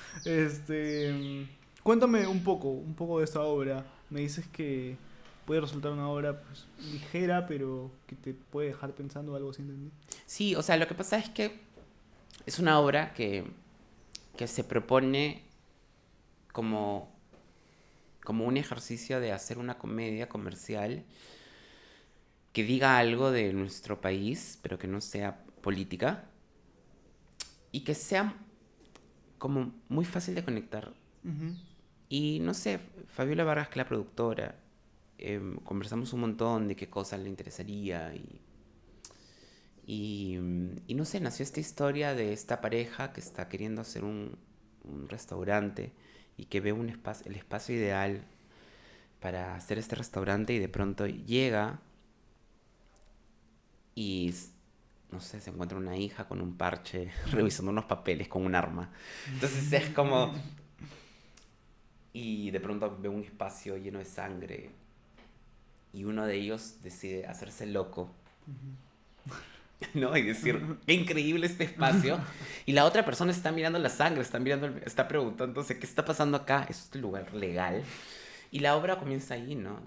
Cuéntame un poco de esta obra. Me dices que puede resultar una obra pues, ligera, pero que te puede dejar pensando algo así, ¿entendí? Sí, o sea, lo que pasa es que es una obra que se propone como, como un ejercicio de hacer una comedia comercial que diga algo de nuestro país, pero que no sea política, y que sea como muy fácil de conectar. Y no sé, Fabiola Vargas, que es la productora, conversamos un montón de qué cosas le interesaría y no sé, nació esta historia de esta pareja que está queriendo hacer un restaurante y que ve el espacio ideal para hacer este restaurante y de pronto llega y, no sé, se encuentra una hija con un parche revisando unos papeles con un arma. Entonces es como... Y de pronto ve un espacio lleno de sangre y uno de ellos decide hacerse loco, ¿no? Y decir, qué increíble este espacio. Y la otra persona está mirando la sangre, está preguntándose, ¿qué está pasando acá? ¿Es este lugar legal? Y la obra comienza ahí, ¿no?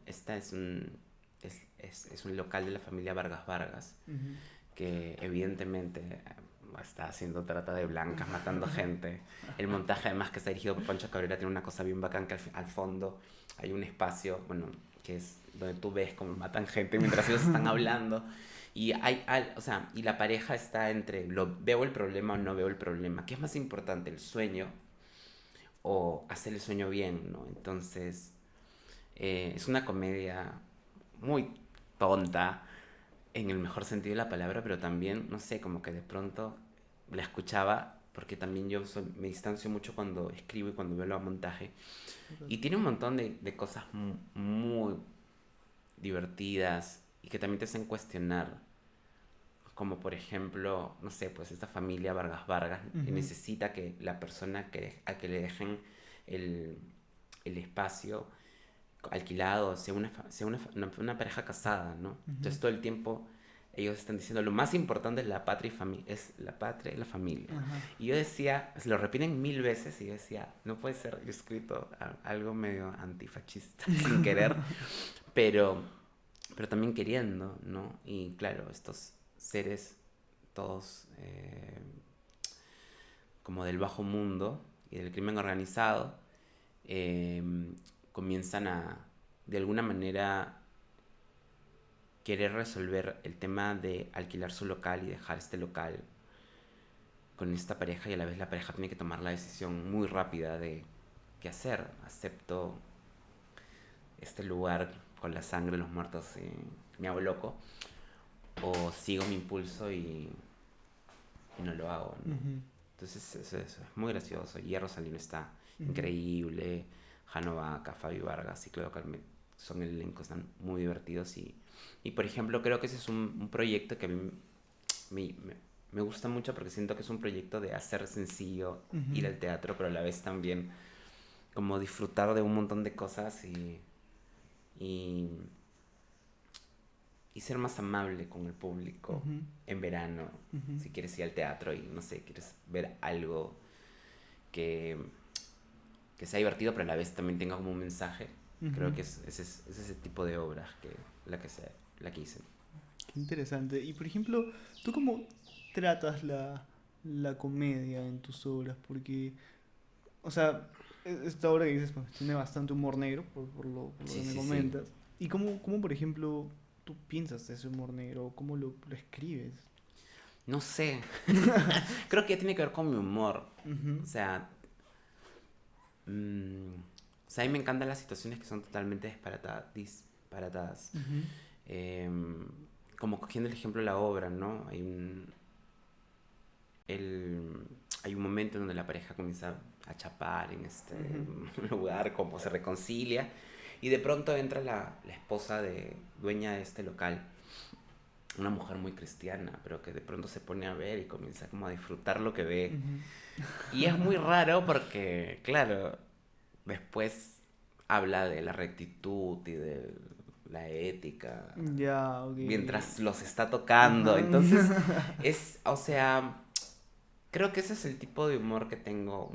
Esta es es un local de la familia Vargas Vargas, que evidentemente está haciendo trata de blancas, matando gente. El montaje además que está dirigido por Pancho Cabrera tiene una cosa bien bacán que al fondo hay un espacio, bueno, que es donde tú ves cómo matan gente mientras ellos están hablando. Y o sea, y la pareja está entre veo el problema o no veo el problema. ¿Qué es más importante, el sueño o hacer el sueño bien, ¿no? Entonces, es una comedia muy tonta en el mejor sentido de la palabra, pero también, no sé, como que de pronto la escuchaba, porque también me distancio mucho cuando escribo y cuando veo el montaje. Y tiene un montón de cosas muy divertidas y que también te hacen cuestionar. Como por ejemplo, no sé, pues esta familia Vargas Vargas necesita que la persona a que le dejen el, el espacio alquilado sea una pareja casada, ¿no? Entonces todo el tiempo ellos están diciendo lo más importante es la patria es la patria y la familia. Y yo decía, se lo repiten 1000 veces y yo decía, no puede ser, yo he escrito algo medio antifascista sin querer, pero también queriendo, ¿no? Y claro, estos seres todos como del bajo mundo y del crimen organizado, comienzan de alguna manera querer resolver el tema de alquilar su local y dejar este local con esta pareja, y a la vez la pareja tiene que tomar la decisión muy rápida de qué hacer. ¿Acepto este lugar con la sangre de los muertos y me hago loco? ¿O sigo mi impulso y no lo hago, ¿no? Ujú, Entonces eso es muy gracioso. Hierro Salino está ujú, increíble. Jano Vaca, Fabio Vargas y Claudio Carmen son el elenco, están muy divertidos. Y por ejemplo, creo que ese es un proyecto que a mí me, me- me gusta mucho, porque siento que es un proyecto de hacer sencillo ir ujú, al teatro, pero a la vez también como disfrutar de un montón de cosas y, y ser más amable con el público ujú, en verano. ujú, Si quieres ir al teatro y no sé, quieres ver algo que, que sea divertido, pero a la vez también tenga como un mensaje. ujú. Creo que es ese tipo de obras la que hice. Qué interesante. Y por ejemplo, ¿tú cómo tratas la comedia en tus obras? Porque, o sea, esta obra que dices, pues, tiene bastante humor negro, por lo que Sí, me sí, sí. comentas. ¿Y cómo, por ejemplo, tú piensas de ese humor negro? ¿Cómo lo escribes? No sé. Creo que tiene que ver con mi humor. Ujú, O sea, o sea, a mí me encantan las situaciones que son totalmente disparatadas. ujú, Em, Como cogiendo el ejemplo de la obra, ¿no? El, hay un momento en donde la pareja comienza a chapar en este ujú, lugar, como se reconcilia, y de pronto entra la esposa dueña de este local, una mujer muy cristiana, pero que de pronto se pone a ver y comienza como a disfrutar lo que ve. ujú. Y es muy raro porque, claro, después habla de la rectitud y de la ética Ya, ok, mientras ok. los está tocando. Ajá. Entonces, o sea, creo que ese es el tipo de humor que tengo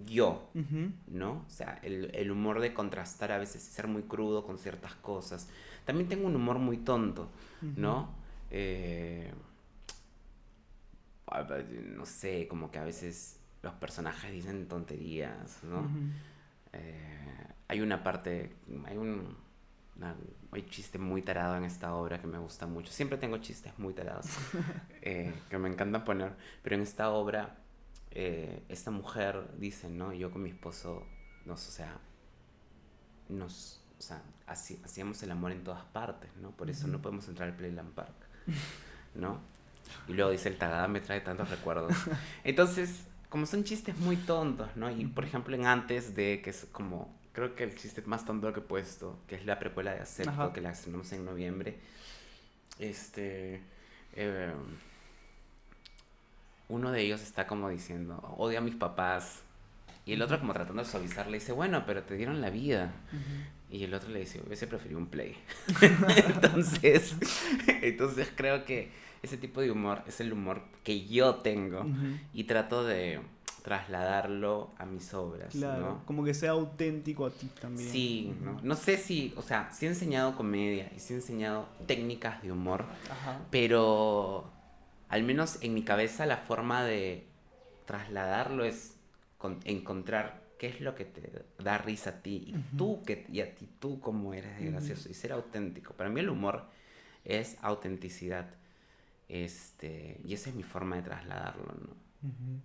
yo, Ujú, ¿no? O sea, el humor de contrastar a veces y ser muy crudo con ciertas cosas. También tengo un humor muy tonto, ujú, ¿no? Eh, no sé, como que a veces los personajes dicen tonterías, ¿no? ujú. Hay una parte, una- hay chiste muy tarado en esta obra que me gusta mucho. Siempre tengo chistes muy tarados que me encantan poner, pero en esta obra esta mujer dice, ¿no? Yo con mi esposo o sea, o sea, hacíamos el amor en todas partes, ¿no? Por eso Ujú. no podemos entrar al Playland Park, ¿no? Y luego dice, el tagada me trae tantos recuerdos. Entonces, como son chistes muy tontos, ¿no? Y por Ujú. ejemplo, en Antes de, que es como, creo que el chiste más tonto que he puesto, que es la precuela de Acepto, Ajá. que la estrenamos en noviembre, este, eh, uno de ellos está como diciendo, odio a mis papás. Y el otro Ujú, como tratando de suavizar le dice, bueno, pero te dieron la vida. ujú. Y el otro le dice, hubiese preferido un play. entonces, entonces creo que ese tipo de humor es el humor que yo tengo Ujú. y trato de trasladarlo a mis obras, Claro, ¿no? como que sea auténtico a ti también. Sí, ¿no? Ujú. No sé si, o sea, sí he enseñado comedia y sí he enseñado técnicas de humor, Ajá. pero al menos en mi cabeza la forma de trasladarlo es encontrar qué es lo que te da risa a ti Ujú, y a ti tú cómo eres de ujú, gracioso y ser auténtico. Para mí el humor es autenticidad. Y esa es mi forma de trasladarlo, ¿no? ujú.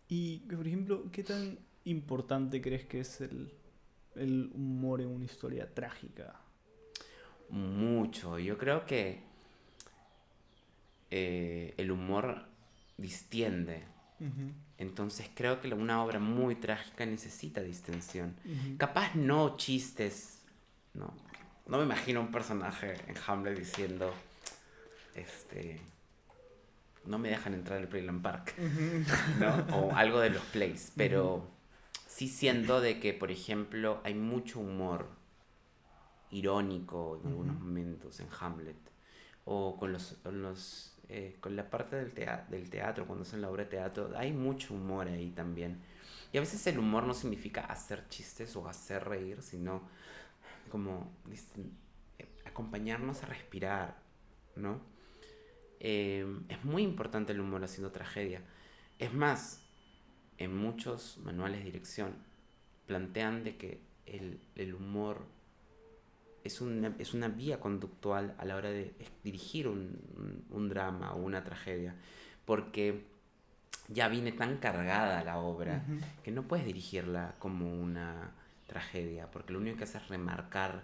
Y, por ejemplo, ¿qué tan importante crees que es el humor en una historia trágica? Mucho. Yo creo que el humor distiende. Ujú, Entonces creo que una obra muy trágica necesita distensión. ujú. Capaz no chistes, no. No me imagino un personaje en Hamlet diciendo, este, no me dejan entrar al Playland Park, Ujú. ¿no? O algo de los plays, Ujú, pero sí siento de que, por ejemplo, hay mucho humor irónico en algunos ujú, momentos en Hamlet, o con la parte del teatro, cuando hacen la obra de teatro, hay mucho humor ahí también. Y a veces el humor no significa hacer chistes o hacer reír, sino como acompañarnos a respirar, ¿no? Es muy importante el humor haciendo tragedia. Es más, en muchos manuales de dirección plantean de que el humor es una vía conductual a la hora de dirigir un drama o una tragedia, porque ya viene tan cargada la obra Ujú. que no puedes dirigirla como una tragedia, porque lo único que hace es remarcar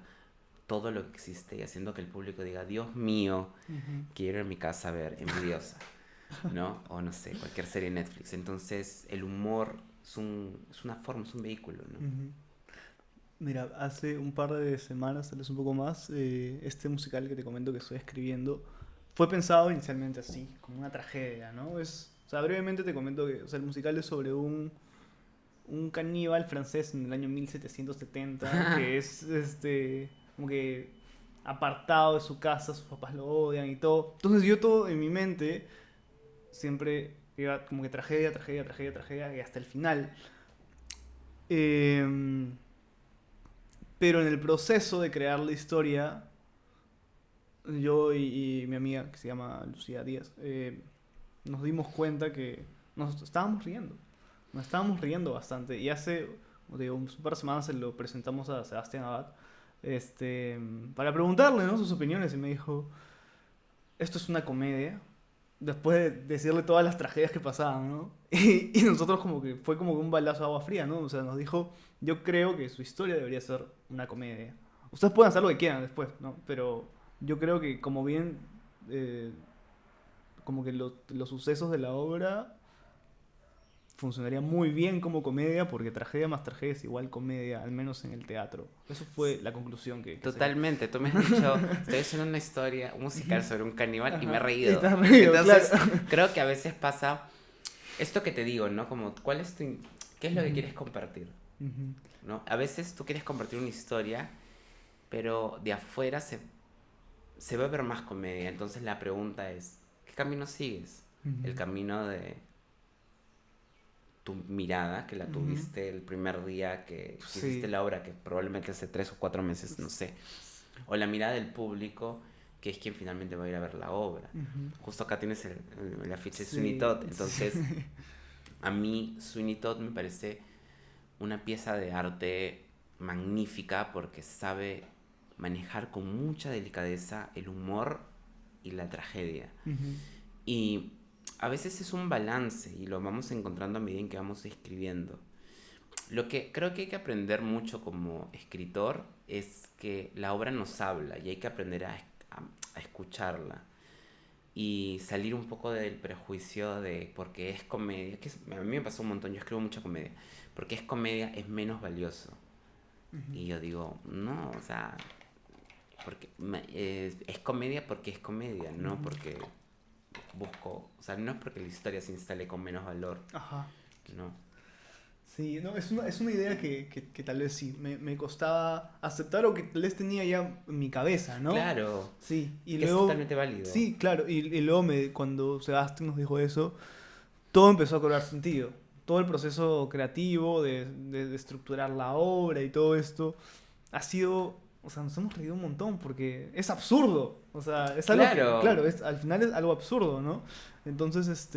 todo lo que existe y haciendo que el público diga, Dios mío, Ujú. quiero ir a mi casa a ver Envidiosa, ¿no? O no sé, cualquier serie de Netflix. Entonces, el humor es una forma, es un vehículo, ¿no? Ujú. Mira, hace un par de semanas, tal vez un poco más, este musical que te comento que estoy escribiendo fue pensado inicialmente así, como una tragedia, ¿no? O sea, brevemente te comento que, o sea, el musical es sobre un caníbal francés en el año 1770 que es, como que apartado de su casa, sus papás lo odian y todo. Entonces yo todo en mi mente siempre iba como que tragedia, tragedia, tragedia, tragedia, y hasta el final. Em, pero en el proceso de crear la historia, yo y mi amiga, que se llama Lucía Díaz, nos dimos cuenta que nos estábamos riendo. Nos estábamos riendo bastante. Y hace, como digo, un par de semanas se lo presentamos a Sebastián Abad para preguntarle, ¿no?, sus opiniones. Y me dijo, esto es una comedia. Después de decirle todas las tragedias que pasaban, ¿no? Y nosotros como que fue como un balazo de agua fría, ¿no? O sea, nos dijo, yo creo que su historia debería ser una comedia. Ustedes pueden hacer lo que quieran después, ¿no? Pero yo creo que como bien, eh, como que los sucesos de la obra funcionaría muy bien como comedia porque tragedia más tragedia es igual comedia, al menos en el teatro. Eso fue la conclusión que saqué. Totalmente, tú me has dicho, estoy haciendo una historia, un musical sobre un caníbal y me he Ajá. Y te reído. has reído, claro. Entonces, creo que a veces pasa esto que te digo, ¿no? Como, ¿qué es lo que Ujú, quieres compartir? ujú, ¿No? A veces tú quieres compartir una historia, pero de afuera se va a ver más comedia. Entonces la pregunta es, ¿qué camino sigues? ujú, ¿El camino de tu mirada, que la ujú. tuviste el primer día que hiciste Sí. la obra, que probablemente hace 3 o 4 meses, no sé? O la mirada del público, que es quien finalmente va a ir a ver la obra. Ujú. Justo acá tienes el afiche de Sweeney Sí, Todd. sí. Entonces, a mí Sweeney Todd me parece una pieza de arte magnífica porque sabe manejar con mucha delicadeza el humor y la tragedia. Ujú, Y a veces es un balance y lo vamos encontrando a medida en que vamos escribiendo. Lo que creo que hay que aprender mucho como escritor es que la obra nos habla y hay que aprender a escucharla y salir un poco del prejuicio de porque es comedia, a mí me pasó un montón, yo escribo mucha comedia, porque es comedia es menos valioso. ujú, Y yo digo, no, o sea, es comedia porque es comedia, no ujú. porque o sea, no es porque la historia se instale con menos valor, Ajá. ¿no? Sí, no, es una idea que tal vez sí me costaba aceptar o que tal vez tenía ya en mi cabeza, ¿no? Claro, Sí, y que es luego, totalmente válido. sí, claro, y luego cuando Sebastián nos dijo eso, todo empezó a cobrar sentido. Todo el proceso creativo de estructurar la obra y todo esto ha sido, o sea, nos hemos reído un montón porque es absurdo. O sea, es algo que, Claro, claro, al final es algo absurdo, ¿no? Entonces,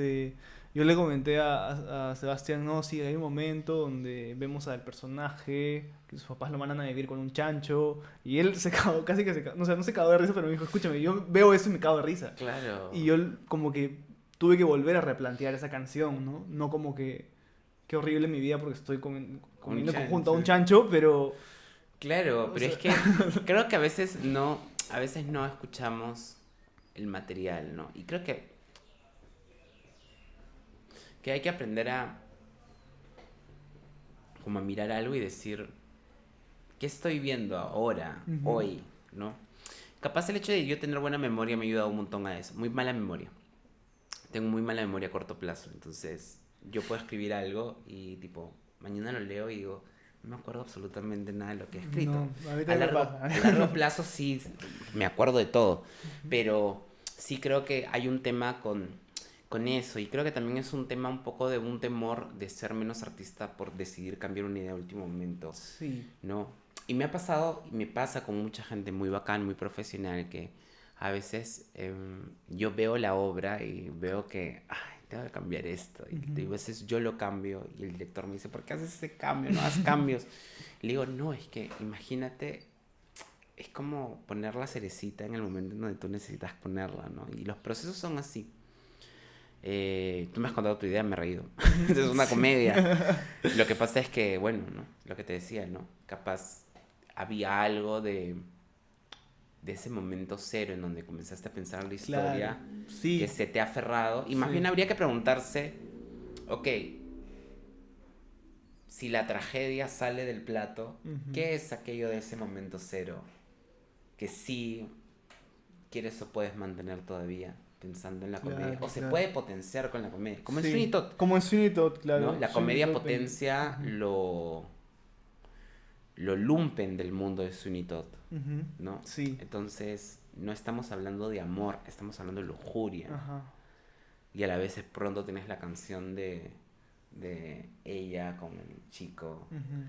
yo le comenté a Sebastián, no, sí, hay un momento donde vemos al personaje, que sus papás lo mandan a vivir con un chancho, y él se cagó, casi que se cagó, no, o sea, no se cagó de risa, pero me dijo, escúchame, yo veo eso y me cago de risa. Y claro, yo como que tuve que volver a replantear esa canción, ¿no? No como que qué horrible mi vida porque estoy un comiendo en conjunto a un chancho. chancho, pero... Claro, O pero es sea, que creo que a veces no escuchamos el material, ¿no? Y creo que hay que aprender a como a mirar algo y decir, ¿qué estoy viendo ahora, ujú, hoy, ¿no? Capaz el hecho de yo tener buena memoria me ha ayudado un montón a eso. Muy mala memoria. Tengo muy mala memoria a corto plazo. Entonces, yo puedo escribir algo y tipo, mañana lo leo y digo, no me acuerdo absolutamente nada de lo que he escrito. no, a mí también me pasa. A largo plazo sí me acuerdo de todo. Pero sí creo que hay un tema con eso. Y creo que también es un tema un poco de un temor de ser menos artista por decidir cambiar una idea a último momento. Sí. ¿No? Y me ha pasado, y me pasa con mucha gente muy bacán, muy profesional, que a veces yo veo la obra y veo que, ay, tengo que cambiar esto. Y a Ujú. veces yo lo cambio y el director me dice, ¿por qué haces ese cambio? No haz cambios. Y le digo, no, es que imagínate es como poner la cerecita en el momento en donde tú necesitas ponerla, ¿no? Y los procesos son así. Tú me has contado tu idea, me he reído. Es una comedia. Lo que pasa es que, bueno, ¿no? Lo que te decía, ¿no? Capaz había algo de ese momento cero en donde comenzaste a pensar la Claro, historia que sí, se te ha aferrado. Y más sí. bien habría que preguntarse, ok, si la tragedia sale del plato, Ujú. ¿qué es aquello de ese momento cero que sí quieres o puedes mantener todavía pensando en la comedia? Claro, O se claro. puede potenciar con la comedia. Como en Sweeney Sí, Todd, como en Sweeney Todd, ¿no? claro. La Sweeney comedia Todd potencia ujú, lo lumpen del mundo de Sweeney Todd, ujú. ¿no? Sí, Entonces, no estamos hablando de amor, estamos hablando de lujuria. ajá. Y a la vez pronto tienes la canción de ella con el chico Ujú,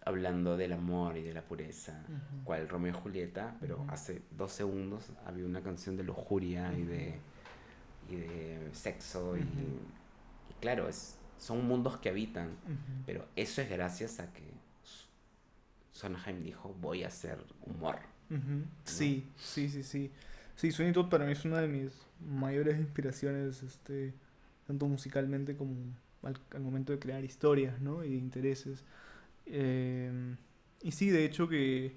hablando del amor y de la pureza, ujú, cual Romeo y Julieta, pero ujú, hace 2 segundos había una canción de lujuria y ujú, de sexo ujú, y claro, son mundos que habitan, ujú, pero eso es gracias a que Sondheim dijo voy a hacer humor, ujú. ¿no? Sí, sí, sí, sí. Sí, Sweeney Todd para mí es una de mis mayores inspiraciones, tanto musicalmente como al momento de crear historias, ¿no? Y de intereses. Eh, y sí, de hecho que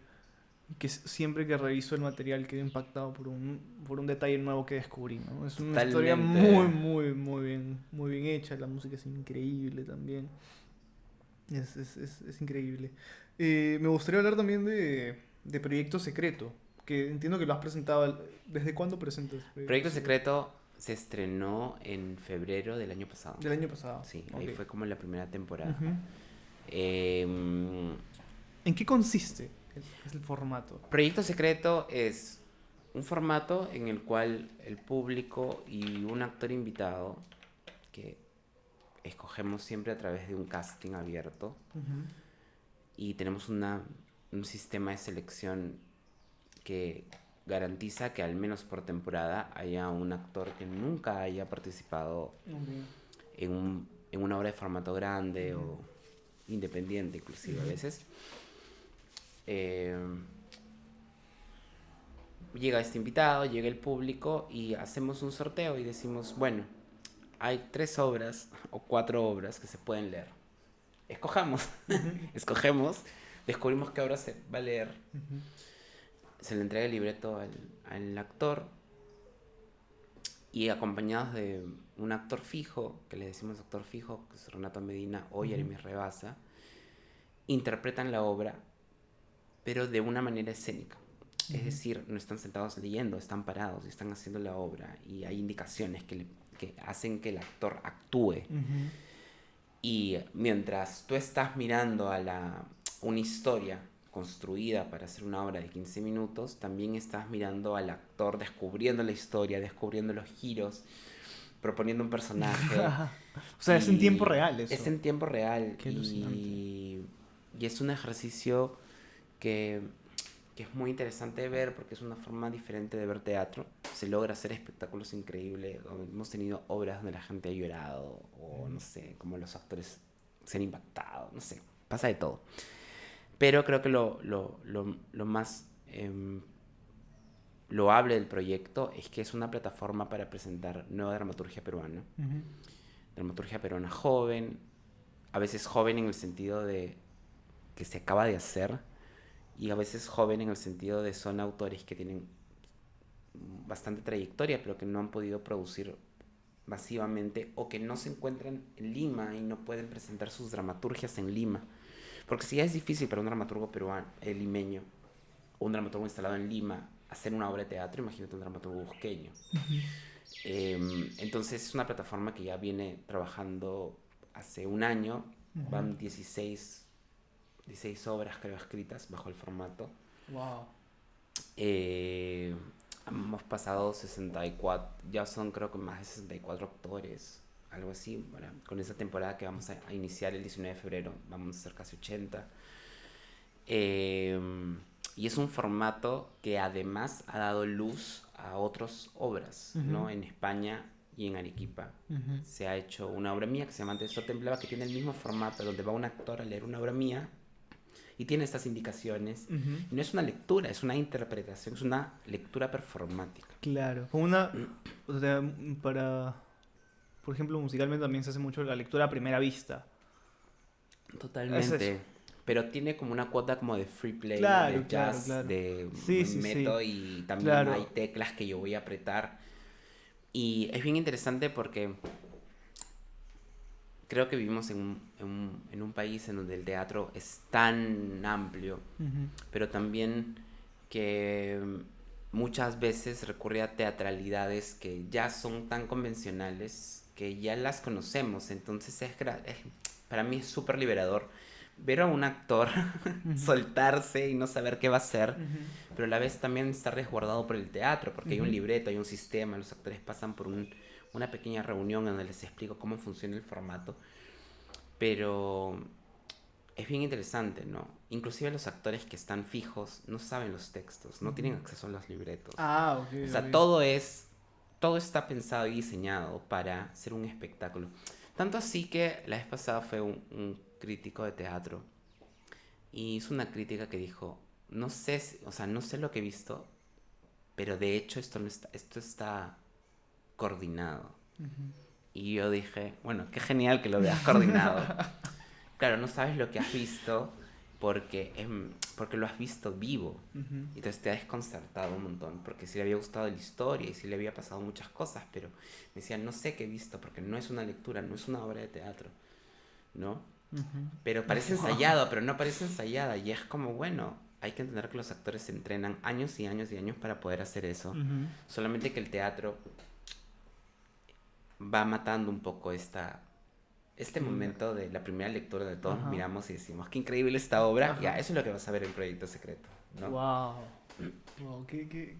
siempre que reviso el material quedo impactado por un detalle nuevo que descubrí, ¿no? Es una historia Totalmente. muy bien hecha, la música es increíble también, es increíble. Me gustaría hablar también de Proyecto Secreto, que entiendo que lo has presentado. ¿Desde cuándo presentas Proyecto Proyecto Secreto? Secreto se estrenó en febrero del año pasado. Del año pasado, Sí, ahí ok. fue como la primera temporada. Ujú. Em, ¿En qué consiste el formato? Proyecto Secreto es un formato en el cual el público y un actor invitado, que escogemos siempre a través de un casting abierto, Ujú, y tenemos un sistema de selección que garantiza que al menos por temporada haya un actor que nunca haya participado ok, en una obra de formato grande ujú, o independiente inclusive a ujú, veces. Eh, Llega este invitado, llega el público y hacemos un sorteo y decimos, bueno, hay 3 obras o 4 obras que se pueden leer. Escojamos, ujú, escogemos, descubrimos qué obra se va a leer, ujú. se le entrega el libreto al actor y acompañados de un actor fijo, que le decimos actor fijo, que es Renato Medina o Ujú, Jeremy Rebasa, interpretan la obra, pero de una manera escénica. Es ujú, decir, no están sentados leyendo, están parados y están haciendo la obra y hay indicaciones que hacen que el actor actúe. ujú, Y mientras tú estás mirando una historia construida para hacer una obra de 15 minutos, también estás mirando al actor descubriendo la historia, descubriendo los giros, proponiendo un personaje O sea, es en tiempo y real es eso. en tiempo real Qué alucinante. y es un ejercicio que, que es muy interesante de ver porque es una forma diferente de ver teatro. Se logra hacer espectáculos increíbles. Hemos tenido obras donde la gente ha llorado o no sé, como los actores se han impactado, no sé, pasa de todo. Pero creo que lo más loable del proyecto es que es una plataforma para presentar nueva dramaturgia peruana. Ujú, Dramaturgia peruana joven, a veces joven en el sentido de que se acaba de hacer y a veces joven en el sentido de son autores que tienen bastante trayectoria pero que no han podido producir masivamente o que no se encuentran en Lima y no pueden presentar sus dramaturgias en Lima. Porque si ya es difícil para un dramaturgo peruano, limeño, o un dramaturgo instalado en Lima, hacer una obra de teatro, imagínate un dramaturgo busqueño. ujú, Entonces es una plataforma que ya viene trabajando hace un año, ujú. van 16 obras creo escritas bajo el formato. Wow. Eh, Hemos pasado 64, ya son creo que más de 64 actores, algo así. Bueno, con esta temporada que vamos a iniciar el 19 de febrero, vamos a ser casi 80. Eh, y es un formato que además ha dado luz a otras obras, Ujú, ¿no? En España y en Arequipa. ujú, Se ha hecho una obra mía que se llama Antes esto temblaba, que tiene el mismo formato, donde va un actor a leer una obra mía y tiene estas indicaciones. Ujú. Y no es una lectura, es una interpretación, es una lectura performática. Claro. Como una, o sea, para, por ejemplo, musicalmente también se hace mucho la lectura a primera vista. Es eso. Totalmente. Pero tiene como una cuota como de free play, Claro, de claro, jazz, claro. de Sí, me sí, sí. meto y también hay Claro. teclas que yo voy a apretar. Y es bien interesante porque creo que vivimos en un país en donde el teatro es tan amplio, Ujú. pero también que muchas veces recurre a teatralidades que ya son tan convencionales que ya las conocemos. Entonces para mí es súper liberador ver a un actor Ujú. soltarse y no saber qué va a hacer, Ujú. pero a la vez también está resguardado por el teatro, porque hay un Ujú. libreto, hay un sistema, los actores pasan por una pequeña reunión en donde les explico cómo funciona el formato, pero es bien interesante, ¿no? Inclusive los actores que están fijos no saben los textos, no tienen Ujú. acceso a los libretos. Ah, ok, O sea, ok. todo está pensado y diseñado para ser un espectáculo. Tanto así que la vez pasada fue un crítico de teatro y hizo una crítica que dijo, no sé, o sea, no sé lo que he visto, pero de hecho esto está coordinado. Ujú. Y yo dije, bueno, qué genial que lo veas coordinado. Claro, no sabes lo que has visto porque lo has visto vivo. Ujú. Y entonces te ha desconcertado un montón, porque sí le había gustado la historia y sí le había pasado muchas cosas, pero me decía, no sé qué he visto, porque no es una lectura, no es una obra de teatro, ¿no? Ujú. Pero parece ensayado, pero no parece ensayada. Y es como, bueno, hay que entender que los actores se entrenan años y años y años para poder hacer eso. Ujú. Solamente que el teatro va matando un poco este Claro. momento de la primera lectura de todos nos Ajá. miramos y decimos, qué increíble esta obra. Ya, Ajá. eso es lo que vas a ver en Proyecto Secreto, ¿no? Wow. Wow, qué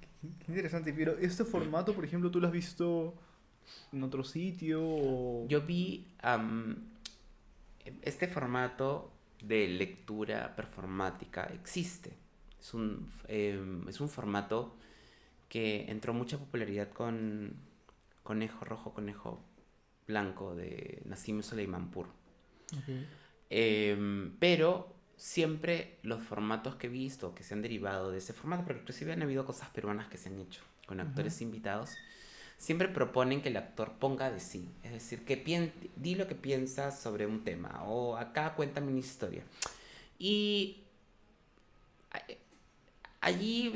interesante. Pero este formato, por ejemplo, ¿tú lo has visto en otro sitio? O... Yo vi este formato de lectura performática existe. Es un formato que entró mucha popularidad con Conejo Rojo, Conejo Blanco de Nassim Soleimanpur. Ok. Pero siempre los formatos que he visto que se han derivado de ese formato, pero inclusive han habido cosas peruanas que se han hecho con Ujú. actores invitados, siempre proponen que el actor ponga de sí. Es decir, di lo que piensas sobre un tema o acá cuéntame una historia. Y allí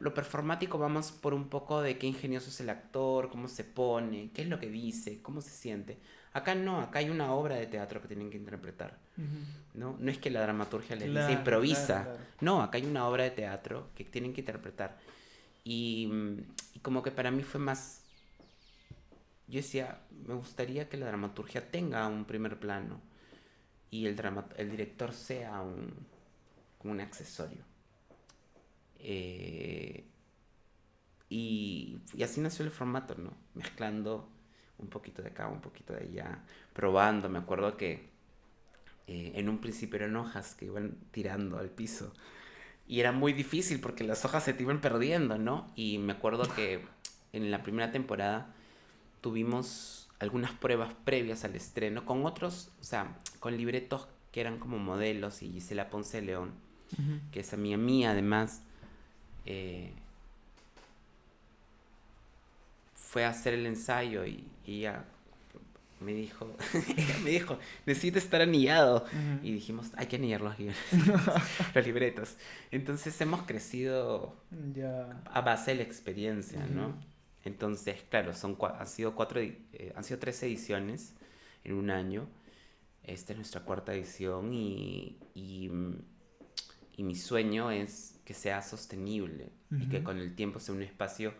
lo performático vamos por un poco de qué ingenioso es el actor, cómo se pone, qué es lo que dice, cómo se siente. Acá no, acá hay una obra de teatro que tienen que interpretar. Ujú. ¿No? No es que la dramaturgia les dice Claro, claro, improvisa. claro. No, acá hay una obra de teatro que tienen que interpretar. Y como que para mí fue más. Yo decía, me gustaría que la dramaturgia tenga un primer plano y el director sea como un accesorio. Eh, y así nació el formato, ¿no? Mezclando un poquito de acá, un poquito de allá, probando. Me acuerdo que en un principio eran hojas que iban tirando al piso. Y era muy difícil porque las hojas se te iban perdiendo, ¿no? Y me acuerdo que en la primera temporada tuvimos algunas pruebas previas al estreno con otros, o sea, con libretos que eran como modelos y Gisela Ponce de León, Ujú. que es amiga mía además, eh, fue a hacer el ensayo y ella ella me dijo, necesito estar anillado. Ujú. Y dijimos, hay que anillar los guiones, los libretos. Entonces hemos crecido Ya. a base de la experiencia, Ujú. ¿no? Entonces, claro, han sido 3 ediciones en un año. Esta es nuestra cuarta edición y mi sueño es que sea sostenible y que Ujú. con el tiempo sea un espacio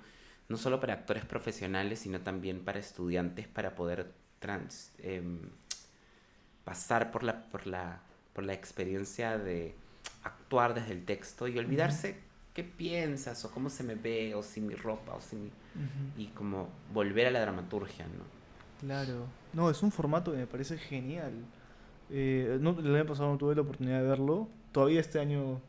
no solo para actores profesionales, sino también para estudiantes para poder pasar por la experiencia de actuar desde el texto y Ujú. olvidarse qué piensas o cómo se me ve o si mi ropa o si mi... Ujú. y como volver a la dramaturgia, ¿no? Claro. No, es un formato que me parece genial. No, el año pasado no tuve la oportunidad de verlo. Todavía este año.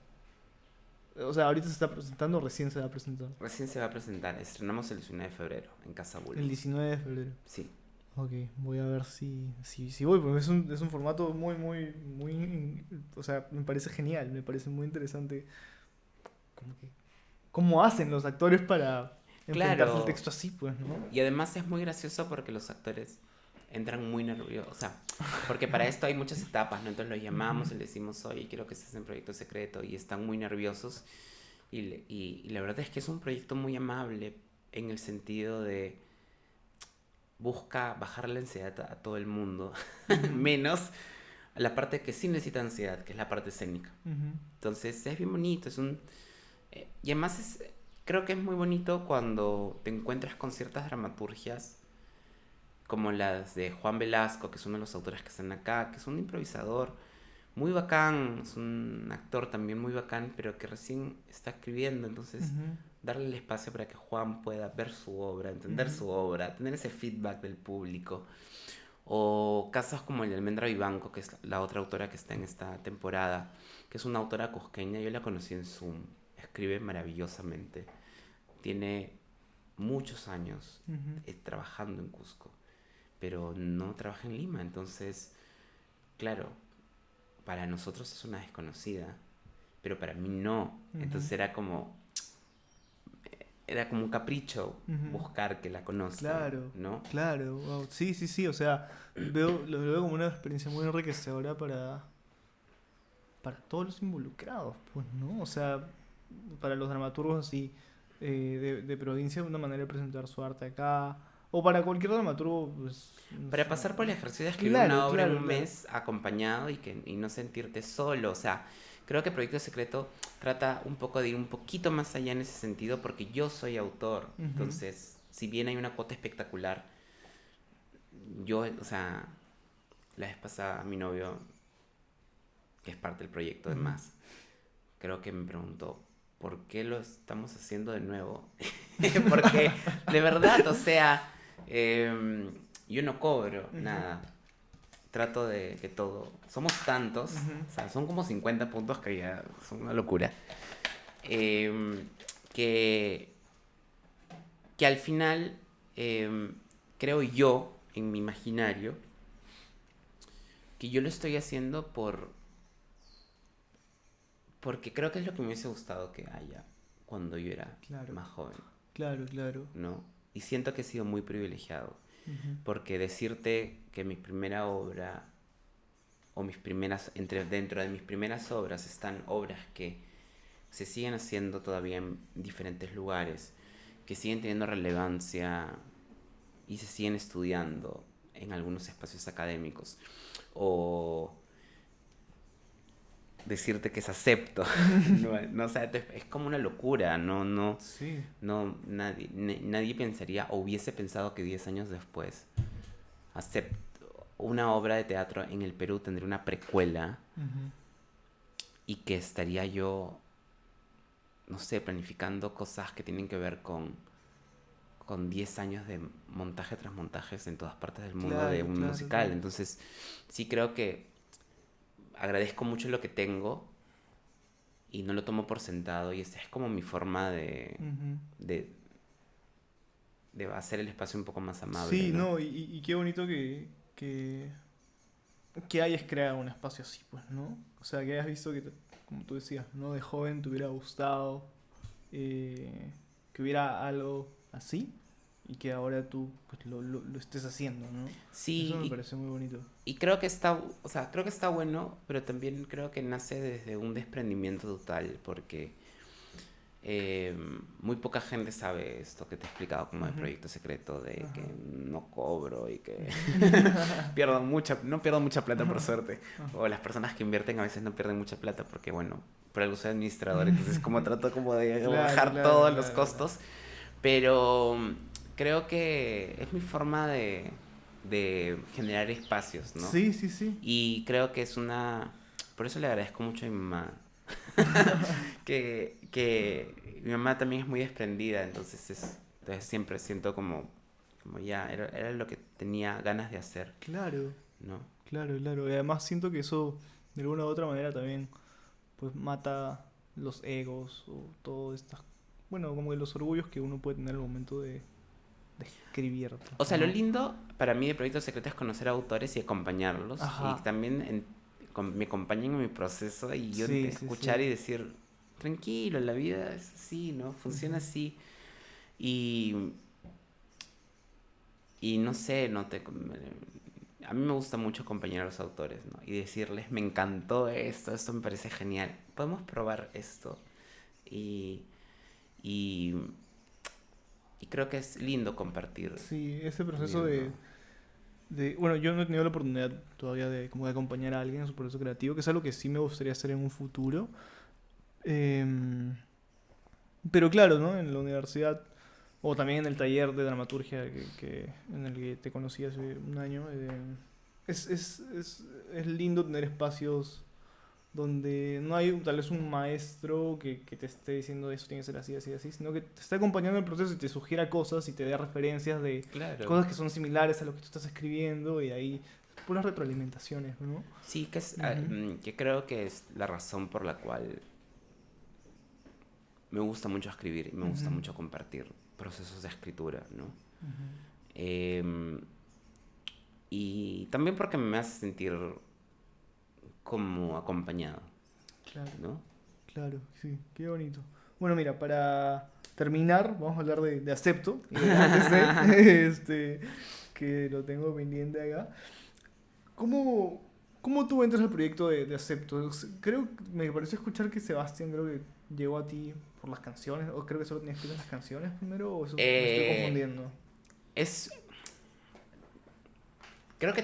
O sea, ahorita se está presentando, recién se va a presentar. Recién se va a presentar, estrenamos el 19 de febrero en Casa El Bulbo. 19 de febrero. Sí. Ok, voy a ver si voy, porque es un formato muy, o sea, me parece genial, me parece muy interesante como que, cómo hacen los actores para enfrentarse al Claro, texto así, pues, ¿no? y además es muy gracioso porque los actores entran muy nerviosos, o sea, porque para esto hay muchas etapas, ¿no? Entonces los Ujú, llamamos y les decimos, oye, quiero que estés en Proyecto Secreto, y están muy nerviosos, y la verdad es que es un proyecto muy amable en el sentido de busca bajar la ansiedad a todo el mundo, ujú, menos a la parte que sí necesita ansiedad, que es la parte escénica. ujú, Entonces es bien bonito, y además creo que es muy bonito cuando te encuentras con ciertas dramaturgias como las de Juan Velasco, que es uno de los autores que están acá, que es un improvisador muy bacán, es un actor también muy bacán, pero que recién está escribiendo, entonces ujú, darle el espacio para que Juan pueda ver su obra, entender ujú. su obra, tener ese feedback del público. O casos como el de Almendra Vivanco, que es la otra autora que está en esta temporada, que es una autora cusqueña, yo la conocí en Zoom, escribe maravillosamente, tiene muchos años Ujú. trabajando en Cusco, pero no trabaja en Lima, entonces, claro, para nosotros es una desconocida, pero para mí no, Ujú, entonces era como un capricho ujú. buscar que la conozcan, Claro, ¿no? claro, wow. Sí, sí, sí, o sea, lo veo como una experiencia muy enriquecedora para todos los involucrados, pues, ¿no? O sea, para los dramaturgos así de provincia, una manera de presentar su arte acá, o para cualquier dramaturgo, pues, no Para sé. pasar por el ejercicio de escribir Claro, una obra en claro, un claro. mes acompañado y no sentirte solo. O sea, creo que Proyecto Secreto trata un poco de ir un poquito más allá en ese sentido porque yo soy autor. Ujú, Entonces, si bien hay una cuota espectacular, o sea, la vez pasada mi novio, que es parte del proyecto ujú. además, creo que me preguntó, ¿por qué lo estamos haciendo de nuevo? Porque de verdad, o sea, yo no cobro Ujú, nada. Trato de que todo. Somos tantos, ujú. o sea, son como 50 puntos que ya son una locura. em, que, que al final, creo yo, en mi imaginario, que yo lo estoy haciendo porque creo que es lo que me hubiese gustado que haya cuando yo era Claro, más joven, claro, claro. ¿no? Y siento que he sido muy privilegiado, Ujú, porque decirte que mi primera obra o dentro de mis primeras obras están obras que se siguen haciendo todavía en diferentes lugares, que siguen teniendo relevancia y se siguen estudiando en algunos espacios académicos. O decirte que es acepto. No, no, o sea, es como una locura. sí. Nadie pensaría o hubiese pensado que 10 años después una obra de teatro en el Perú tendría una precuela Ujú. y que estaría yo, no sé, planificando cosas que tienen que ver con 10 años de montaje tras montajes en todas partes del mundo de Claro, un claro, musical. claro. Entonces, sí creo que agradezco mucho lo que tengo y no lo tomo por sentado y esta es como mi forma Ujú. de, de hacer el espacio un poco más amable, Sí, ¿no? no, y qué bonito que hayas creado un espacio así, pues, ¿no? O sea, que hayas visto que, como tú decías, ¿no? De joven te hubiera gustado que hubiera algo así y que ahora tú pues, lo estés haciendo, ¿no? Eso me Sí, parece muy bonito. y creo que está, o sea, creo que está bueno, pero también creo que nace desde un desprendimiento total, porque Eh, muy poca gente sabe esto que te he explicado como de Ujú, proyecto secreto, de que ajá, no cobro y que ujú. no pierdo mucha plata por suerte. Ajá. O las personas que invierten a veces no pierden mucha plata porque, bueno, por algo soy administrador, entonces como trato como de Claro, bajar claro, todos los claro, claro. costos, pero creo que es mi forma de generar espacios, ¿no? Sí, sí, sí. Y creo que es por eso le agradezco mucho a mi mamá que mi mamá también es muy desprendida, entonces siempre siento como ya, era lo que tenía ganas de hacer, Claro, ¿no? claro, claro. Y además siento que eso de alguna u otra manera también pues mata los egos o todo estas, bueno, como que los orgullos que uno puede tener al momento de describirte. O sea, lo ¿no? lindo para mí de Proyecto Secreto es conocer autores y acompañarlos. Ajá. Y también me acompañan en mi proceso y yo Sí, sí, escuchar sí. y decir, tranquilo, la vida es así, ¿no? Funciona Ujú. así. Y, y no sé, a mí me gusta mucho acompañar a los autores, ¿no? Y decirles, me encantó esto me parece genial. Podemos probar esto. Y, y, y creo que es lindo compartir Sí, ese proceso también, ¿no? bueno, yo no he tenido la oportunidad todavía de, como de acompañar a alguien en su proceso creativo, que es algo que sí me gustaría hacer en un futuro. Em, pero claro, ¿no? En la universidad, o también en el taller de dramaturgia en el que te conocí hace un año, es lindo tener espacios donde no hay tal vez un maestro que te esté diciendo eso tiene que ser así, así, así, sino que te está acompañando en el proceso y te sugiera cosas y te dé referencias de Claro. cosas que son similares a lo que tú estás escribiendo y ahí puras retroalimentaciones, ¿no? Sí, Ujú, que creo que es la razón por la cual me gusta mucho escribir y me gusta ujú, mucho compartir procesos de escritura, ¿no? ujú. Em, y también porque me hace sentir como acompañado, Claro, ¿no? claro, sí, qué bonito. Bueno, mira, para terminar, vamos a hablar de Acepto y de antes de, que lo tengo pendiente acá. ¿Cómo, cómo tú entras al proyecto de Acepto? Creo, me pareció escuchar que Sebastián creo que llegó a ti por las canciones, o creo que solo tenías escritas las canciones primero, o eso me estoy Eh, confundiendo. es, creo que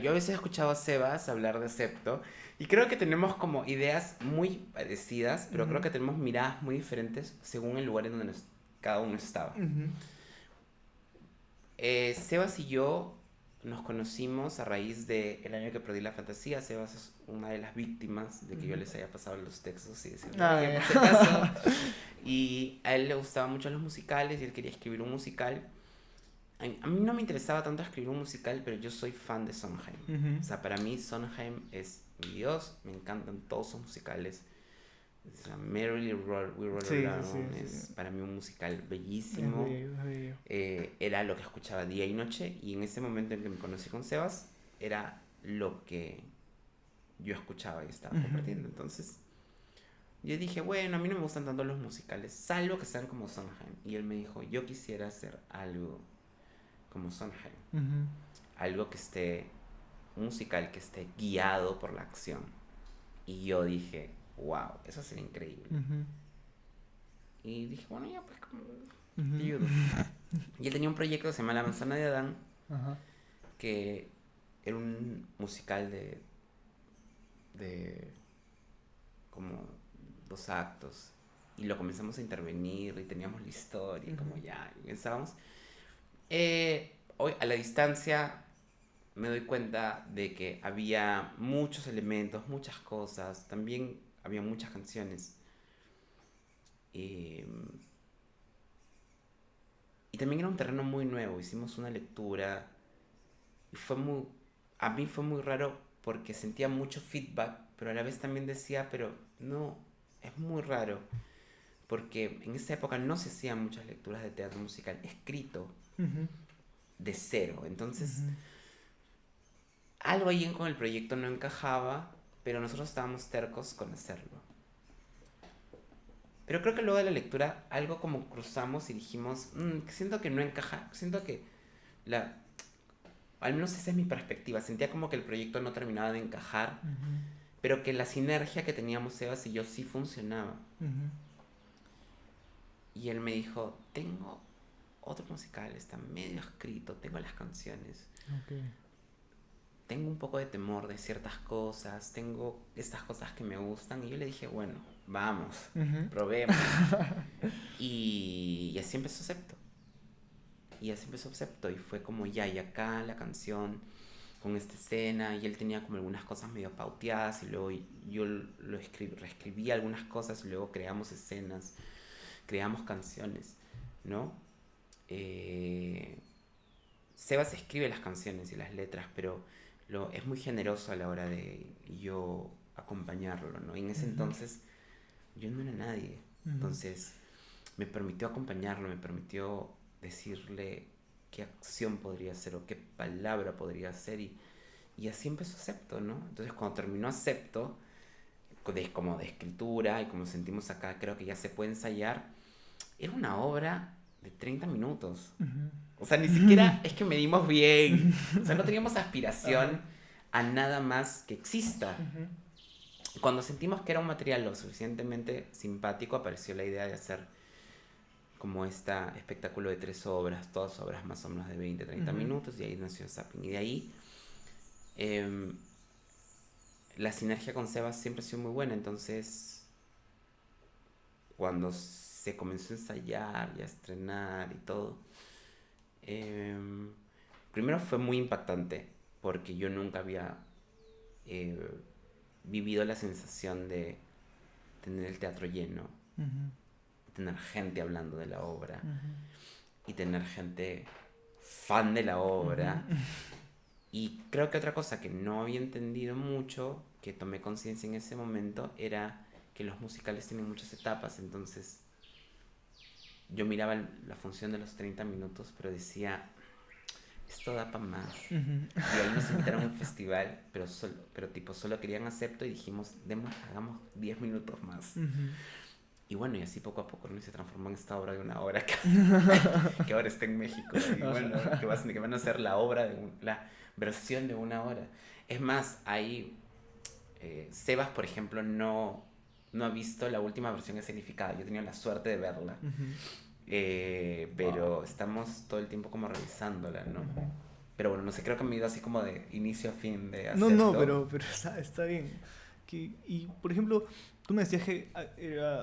yo a veces he escuchado a Sebas hablar de Septo y creo que tenemos como ideas muy parecidas, pero creo Ujú, que tenemos miradas muy diferentes según el lugar en donde cada uno estaba. ujú, Sebas y yo nos conocimos a raíz del año que perdí la fantasía. Sebas es una de las víctimas de que yo ujú. les haya pasado los textos y decirle, Ah, oye, ya. por si acaso. Y a él le gustaban mucho los musicales y él quería escribir un musical. A mí no me interesaba tanto escribir un musical, pero yo soy fan de Sondheim. Ujú. O sea, para mí Sondheim es mi Dios, me encantan todos sus musicales. O sea, Merrily We Roll Sí, sí, sí, Around sí. es para mí un musical Es bellísimo. bello, es bello. Era lo que escuchaba día y noche y en ese momento en que me conocí con Sebas era lo que yo escuchaba y estaba Ujú, compartiendo. Entonces yo dije, bueno, a mí no me gustan tanto los musicales, salvo que sean como Sondheim. Y él me dijo, yo quisiera hacer algo como Sondheim, ujú, algo que esté, un musical que esté guiado por la acción. Y yo dije, wow, eso sería increíble. ujú, Y dije, bueno, ya pues, te ujú. ayudo. Y él tenía un proyecto que se llama La Manzana de Adán, Ajá. que era un musical de como 2 actos. Y lo comenzamos a intervenir y teníamos la historia y como Ujú, ya, y pensábamos. Hoy a la distancia me doy cuenta de que había muchos elementos, muchas cosas, también había muchas canciones. eh, y también era un terreno muy nuevo, hicimos una lectura y a mí fue muy raro porque sentía mucho feedback, pero a la vez también decía, pero no, es muy raro, porque en esa época no se hacían muchas lecturas de teatro musical escrito ujú, de cero, entonces ujú, algo ahí con el proyecto no encajaba, pero nosotros estábamos tercos con hacerlo. Pero creo que luego de la lectura algo como cruzamos y dijimos, siento que no encaja, siento que la... Al menos esa es mi perspectiva, sentía como que el proyecto no terminaba de encajar, ujú, pero que la sinergia que teníamos Sebas y yo sí funcionaba. ujú. Y él me dijo, tengo otro musical, está medio escrito, tengo las canciones, Ok. tengo un poco de temor de ciertas cosas, tengo estas cosas que me gustan. Y yo le dije, bueno, vamos, Ujú. probemos. Y así empezó Septo. Y así empezó Septo. Y fue como ya, y acá la canción con esta escena. Y él tenía como algunas cosas medio pauteadas. Y luego yo reescribí algunas cosas. Y luego creamos escenas, creamos canciones, ¿no? Eh, Sebas escribe las canciones y las letras, pero es muy generoso a la hora de yo acompañarlo, ¿no? Y en ese Ujú, entonces yo no era nadie. ujú, Entonces me permitió acompañarlo, me permitió... decirle qué acción podría hacer o qué palabra podría hacer y así empezó Acepto, ¿no? Entonces cuando terminó Acepto, como de escritura y como sentimos acá, creo que ya se puede ensayar, era una obra de 30 minutos. O sea, ni siquiera es que medimos bien, o sea, no teníamos aspiración a nada más que exista. Cuando sentimos que era un material lo suficientemente simpático, apareció la idea de hacer como este espectáculo de 3 obras, todas obras más o menos de 20, 30 minutos, y ahí nació Zapping. Y de ahí la sinergia con Sebas siempre ha sido muy buena, entonces cuando se comenzó a ensayar y a estrenar y todo, primero fue muy impactante porque yo nunca había vivido la sensación de tener el teatro lleno, tener gente hablando de la obra y tener gente fan de la obra. Y creo que otra cosa que no había entendido mucho, que tomé conciencia en ese momento, era que los musicales tienen muchas etapas. Entonces yo miraba la función de los 30 minutos, pero decía, esto da para más. Y ahí nos invitaron a un festival, pero solo querían Acepto, y dijimos, hagamos 10 minutos más. Y bueno, y así poco a poco, ¿no? Se transformó en esta obra de una hora que ahora está en México. Y bueno, que van a hacer la obra, la versión de una hora. Es más, ahí Sebas, por ejemplo, no ha visto la última versión escenificada. Yo he tenido la suerte de verla. Pero estamos todo el tiempo como revisándola, ¿no? Pero bueno, no sé, creo que me he ido así como de inicio a fin de Acepto. No, pero está bien. Y, por ejemplo, tú me decías que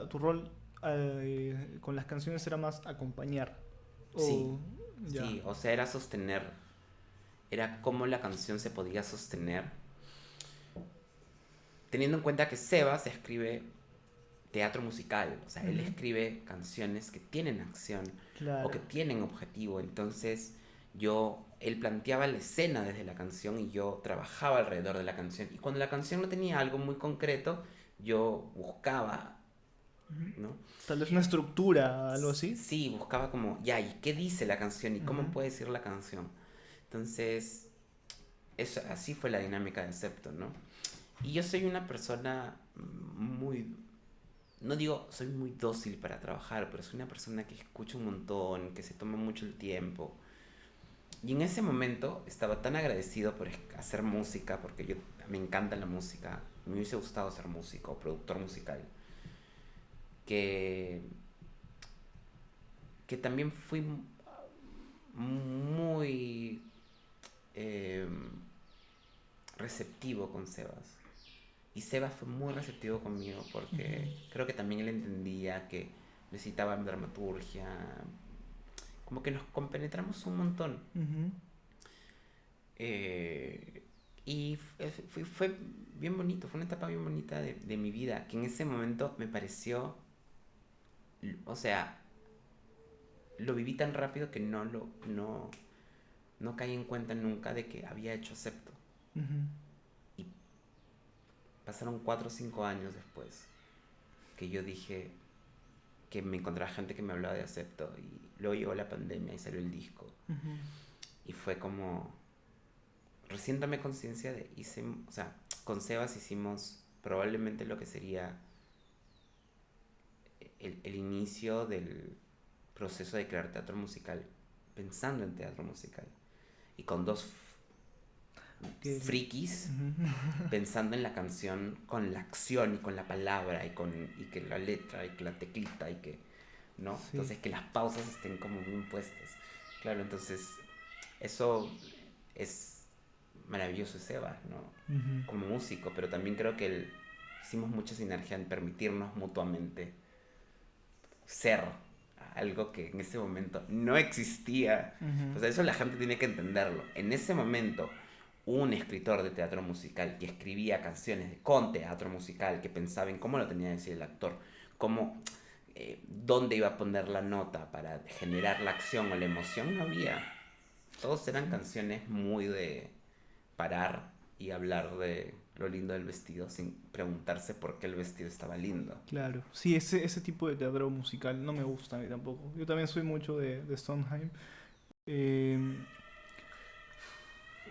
tu rol con las canciones era más acompañar. Sí, o sea, era sostener. Era cómo la canción se podía sostener. Teniendo en cuenta que Sebas escribe teatro musical. O sea, él escribe canciones que tienen acción, claro, o que tienen objetivo. Entonces, él planteaba la escena desde la canción y yo trabajaba alrededor de la canción. Y cuando la canción no tenía algo muy concreto, yo buscaba, ¿no? Tal vez una estructura, algo así. Sí, buscaba como, ¿y qué dice la canción? ¿Y cómo puede decir la canción? Entonces, así fue la dinámica de Acepto, ¿no? Y yo soy una persona muy... No digo, soy muy dócil para trabajar, pero soy una persona que escucha un montón, que se toma mucho el tiempo. Y en ese momento estaba tan agradecido por hacer música, porque me encanta la música, me hubiese gustado ser músico, productor musical, que también fui muy receptivo con Sebas. Y Sebas fue muy receptivo conmigo porque creo que también él entendía que necesitaba dramaturgia. Como que nos compenetramos un montón. Y fue bien bonito, fue una etapa bien bonita de mi vida, que en ese momento me pareció, o sea, lo viví tan rápido que no caí en cuenta nunca de que había hecho Acepto. Y pasaron 4 o 5 años después que yo dije que me encontraba gente que me hablaba de Acepto, y luego llegó la pandemia y salió el disco. Y fue como, recién tomé conciencia de, o sea, con Sebas hicimos probablemente lo que sería el inicio del proceso de crear teatro musical, pensando en teatro musical, y con 2 frikis pensando en la canción con la acción y con la palabra y que la letra y que la teclita y que, ¿no? Sí. Entonces que las pausas estén como bien puestas. Claro, entonces eso es maravilloso de Sebas, ¿no? Como músico, pero también creo que hicimos mucha sinergia en permitirnos mutuamente ser algo que en ese momento no existía. O sea, eso la gente tiene que entenderlo. En ese momento, un escritor de teatro musical que escribía canciones con teatro musical, que pensaba en cómo lo tenía que decir el actor, cómo, dónde iba a poner la nota para generar la acción o la emoción, no había. Todos eran canciones muy de parar y hablar de lo lindo del vestido sin preguntarse por qué el vestido estaba lindo. Claro. Sí, ese tipo de teatro musical no me gusta a mí tampoco. Yo también soy mucho de Sondheim. Eh,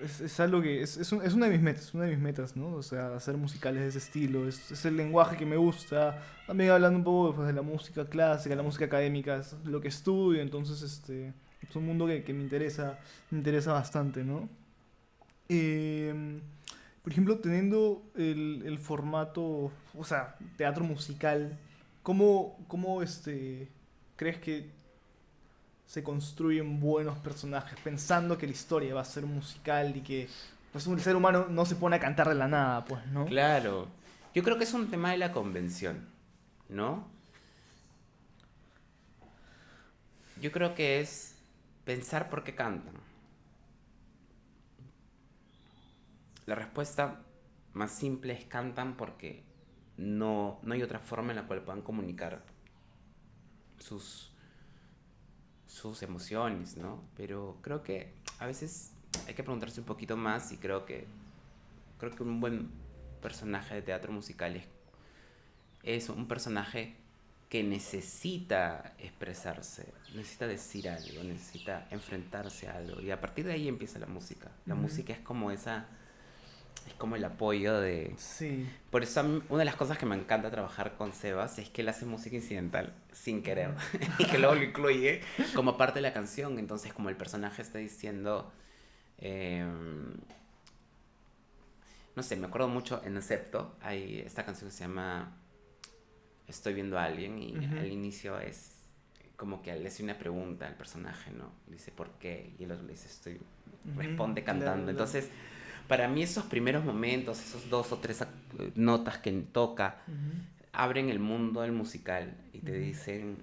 es algo que es una de mis metas, una de mis metas, ¿no? O sea, hacer musicales de ese estilo. Es el lenguaje que me gusta. También hablando un poco pues, de la música clásica, la música académica, es lo que estudio. Entonces, es un mundo que me interesa bastante, ¿no? Eh, por ejemplo, teniendo el formato, o sea, teatro musical, ¿cómo crees que se construyen buenos personajes pensando que la historia va a ser musical y que pues un ser humano no se pone a cantar de la nada, pues, ¿no? Claro, yo creo que es un tema de la convención, ¿no? Yo creo que es pensar por qué cantan. La respuesta más simple es cantan porque no hay otra forma en la cual puedan comunicar sus, sus emociones, ¿no? Pero creo que a veces hay que preguntarse un poquito más y creo que un buen personaje de teatro musical es un personaje que necesita expresarse, necesita decir algo, necesita enfrentarse a algo. Y a partir de ahí empieza la música. La Ujú. música es como el apoyo de... Sí. Por eso una de las cosas que me encanta trabajar con Sebas es que él hace música incidental sin querer Ujú. y que luego lo incluye como parte de la canción. Entonces como el personaje está diciendo... no sé, me acuerdo mucho en Acepto, hay esta canción que se llama Estoy viendo a alguien y Ujú. al inicio es como que le hace una pregunta al personaje, ¿no? Dice ¿por qué? Y el otro le dice estoy, Ujú. responde Claro, cantando. claro. Entonces, para mí esos primeros momentos, esos dos o tres notas que toca, Ujú. abren el mundo del musical y te Ujú. dicen,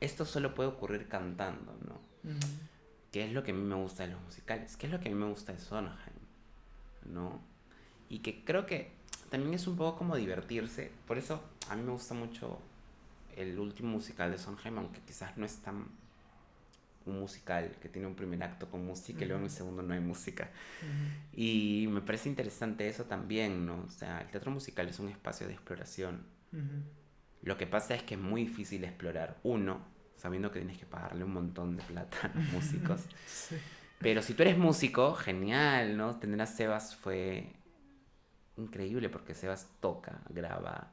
esto solo puede ocurrir cantando, ¿no? Ujú. ¿Qué es lo que a mí me gusta de los musicales? ¿Qué es lo que a mí me gusta de Sondheim? ¿No? Y que creo que también es un poco como divertirse. Por eso a mí me gusta mucho el último musical de Sondheim, aunque quizás no es tan un musical que tiene un primer acto con música y luego en el Ujú. segundo no hay música. Ujú. Y me parece interesante eso también, ¿no? O sea, el teatro musical es un espacio de exploración. Ujú. Lo que pasa es que es muy difícil explorar, uno, sabiendo que tienes que pagarle un montón de plata a los músicos. Sí. Pero si tú eres músico, genial, ¿no? Tener a Sebas fue increíble porque Sebas toca, graba,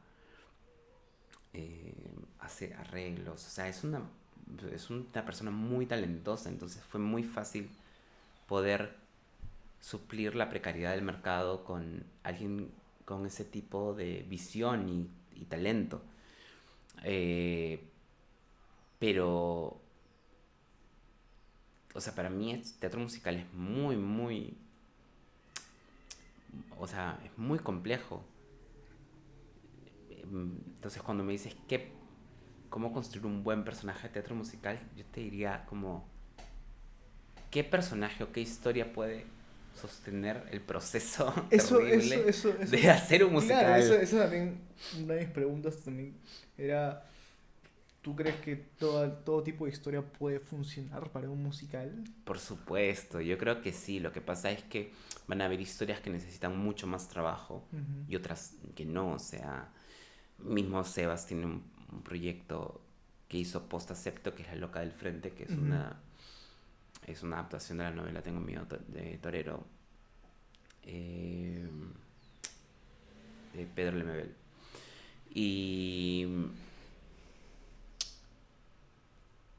hace arreglos, o sea, es una persona muy talentosa, entonces fue muy fácil poder suplir la precariedad del mercado con alguien con ese tipo de visión y talento. Eh, pero, o sea, para mí el teatro musical es o sea, es muy complejo. Entonces cuando me dices cómo construir un buen personaje de teatro musical, yo te diría como, ¿qué personaje o qué historia puede sostener el proceso Eso, eso, terrible eso, eso. de hacer un Claro, musical? eso también, una de mis preguntas también era, ¿tú crees que todo tipo de historia puede funcionar para un musical? Por supuesto, yo creo que sí. Lo que pasa es que van a haber historias que necesitan mucho más trabajo Ujú. y otras que no. O sea, mismo Sebas tiene un proyecto que hizo Post Acepto, que es La Loca del Frente, que Ujú. es una adaptación de la novela Tengo miedo de Torero, eh, de Pedro Lemebel. Y,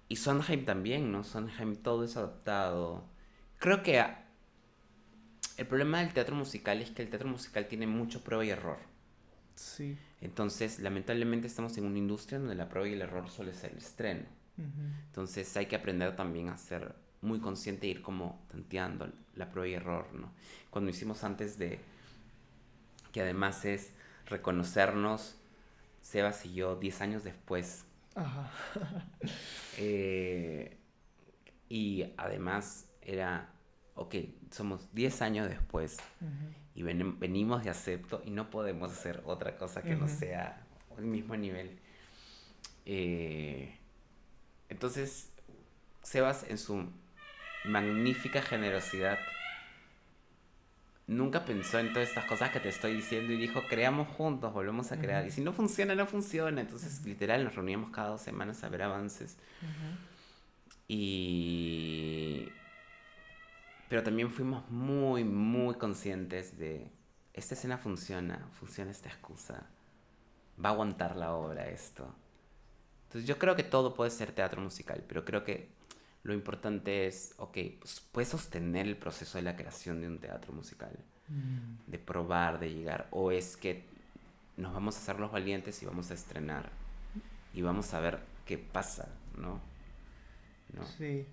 y Sondheim también, ¿no? Sondheim todo es adaptado. Creo que el problema del teatro musical es que el teatro musical tiene mucho prueba y error. Sí. Entonces, lamentablemente estamos en una industria donde la prueba y el error suele ser el estreno. Ujú. Entonces hay que aprender también a ser muy consciente e ir como tanteando la prueba y error, ¿no? Cuando hicimos antes de, que además es reconocernos, Sebas y yo 10 años después, Ajá. eh, y además era, ok, somos 10 años después Ujú. y venimos de acepto y no podemos hacer otra cosa que no Ujú. sea el mismo nivel. Eh, entonces, Sebas en su magnífica generosidad nunca pensó en todas estas cosas que te estoy diciendo y dijo, creamos juntos, volvemos a crear. Ujú, Y si no funciona, no funciona. Entonces, literal, nos reuníamos cada 2 semanas a ver avances. ujú. Y... Pero también fuimos muy, muy conscientes de, esta escena funciona, funciona esta excusa, va a aguantar la obra esto. Entonces yo creo que todo puede ser teatro musical, pero creo que lo importante es, ok, pues puedes sostener el proceso de la creación de un teatro musical, Mm, de probar, de llegar, o es que nos vamos a hacer los valientes y vamos a estrenar y vamos a ver qué pasa, ¿no? ¿No? sí,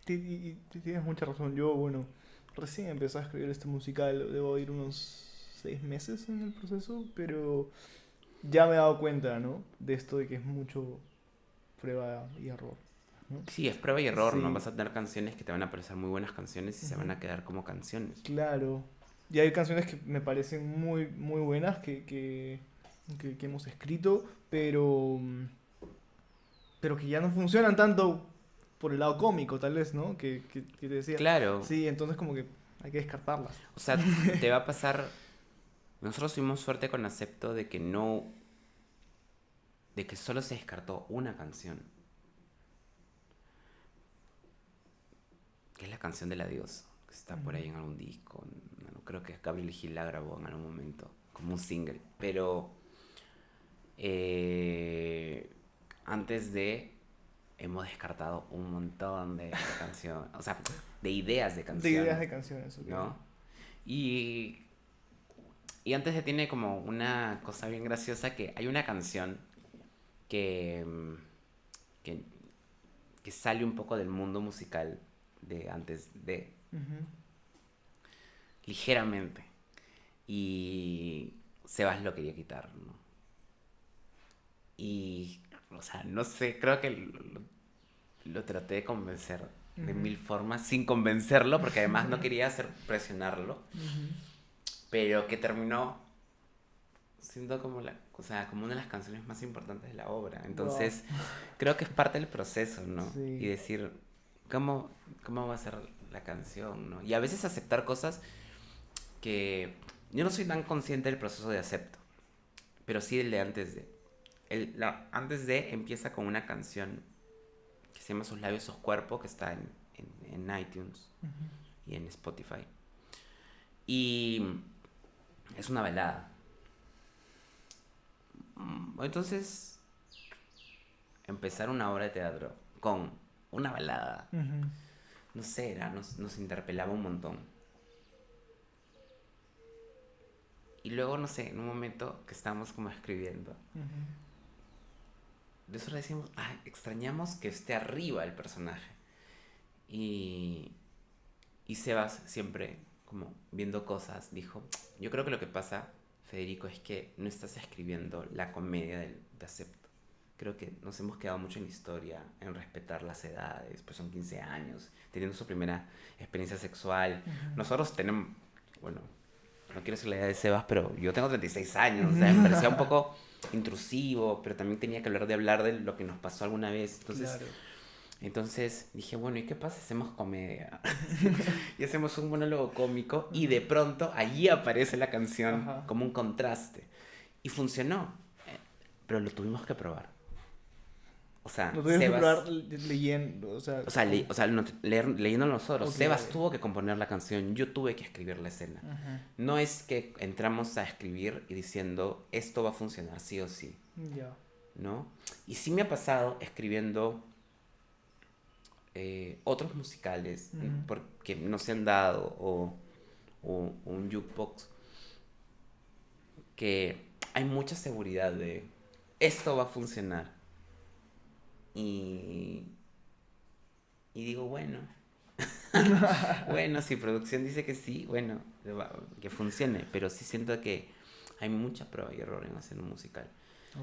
tienes mucha razón. Yo, bueno, recién empecé a escribir este musical, debo ir unos 6 meses en el proceso, pero ya me he dado cuenta, ¿no? De esto de que es mucho prueba y error, ¿no? Sí, es prueba y error, ¿no? Sí, Vas a tener canciones que te van a parecer muy buenas canciones y se van ujú, a quedar como canciones. claro. Y hay canciones que me parecen muy, muy buenas que hemos escrito, pero que ya no funcionan tanto por el lado cómico, tal vez, ¿no? Que te decía. Claro, Sí, entonces como que hay que descartarlas. o sea, te va a pasar. Nosotros tuvimos suerte con Acepto de que no. De que solo se descartó una canción, que es la canción del adiós, que está por Ujú, ahí en algún disco. No, creo que Gabriel Gil la grabó en algún momento, como un single. Pero. eh, Antes de. Hemos descartado un montón de canciones. O sea, de ideas de de ideas canción, de canciones, ok. ¿no? Y Y antes de tiene como una cosa bien graciosa que hay una canción que, que, que sale un poco del mundo musical de antes de Ujú. ligeramente. Y Sebas lo quería quitar, ¿no? Y, o sea, no sé, creo que lo traté de convencer de Ujú, mil formas sin convencerlo, porque además no quería hacer presionarlo, ujú. pero que terminó siendo como o sea, como una de las canciones más importantes de la obra. Wow. Entonces, creo que es parte del proceso, ¿no? Y Sí. decir, ¿cómo, cómo va a ser la canción, ¿no? Y a veces aceptar cosas que yo no soy tan consciente del proceso de acepto, pero sí el de antes de. Antes de empieza con una canción que se llama Sus labios, sus cuerpo, que está en iTunes Ujú, y en Spotify. Y es una balada. Entonces, empezar una obra de teatro con una balada, ujú, no sé, nos interpelaba un montón. Y luego, no sé, en un momento que estábamos como escribiendo, ujú. de eso le decimos, ah, extrañamos que esté arriba el personaje. Y, y Sebas siempre como viendo cosas dijo, yo creo que lo que pasa, Federico, es que no estás escribiendo la comedia de Acepto. Creo que nos hemos quedado mucho en la historia, en respetar las edades, pues son 15 años, teniendo su primera experiencia sexual. Nosotros tenemos, bueno, no quiero decir la edad de Sebas, pero yo tengo 36 años, o sea, me parecía un poco intrusivo, pero también tenía que hablar de lo que nos pasó alguna vez. Claro. Entonces dije, bueno, ¿y qué pasa si hacemos comedia? Y hacemos un monólogo cómico y Ujú. de pronto allí aparece la canción Ajá. como un contraste. Y funcionó, pero lo tuvimos que probar. O sea, Lo tuvimos que Sebas, probar leyendo, o sea, como... o sea leyendo nosotros, Ok, Sebas ok. tuvo que componer la canción, yo tuve que escribir la escena. Ujú. No es que entramos a escribir y diciendo, esto va a funcionar sí o sí, Ya. ¿no? Y sí me ha pasado escribiendo otros musicales Ujú. porque no se han dado o un jukebox que hay mucha seguridad de esto va a funcionar y, y digo bueno, bueno, si producción dice que sí, bueno, que funcione, pero sí siento que hay mucha prueba y error en hacer un musical,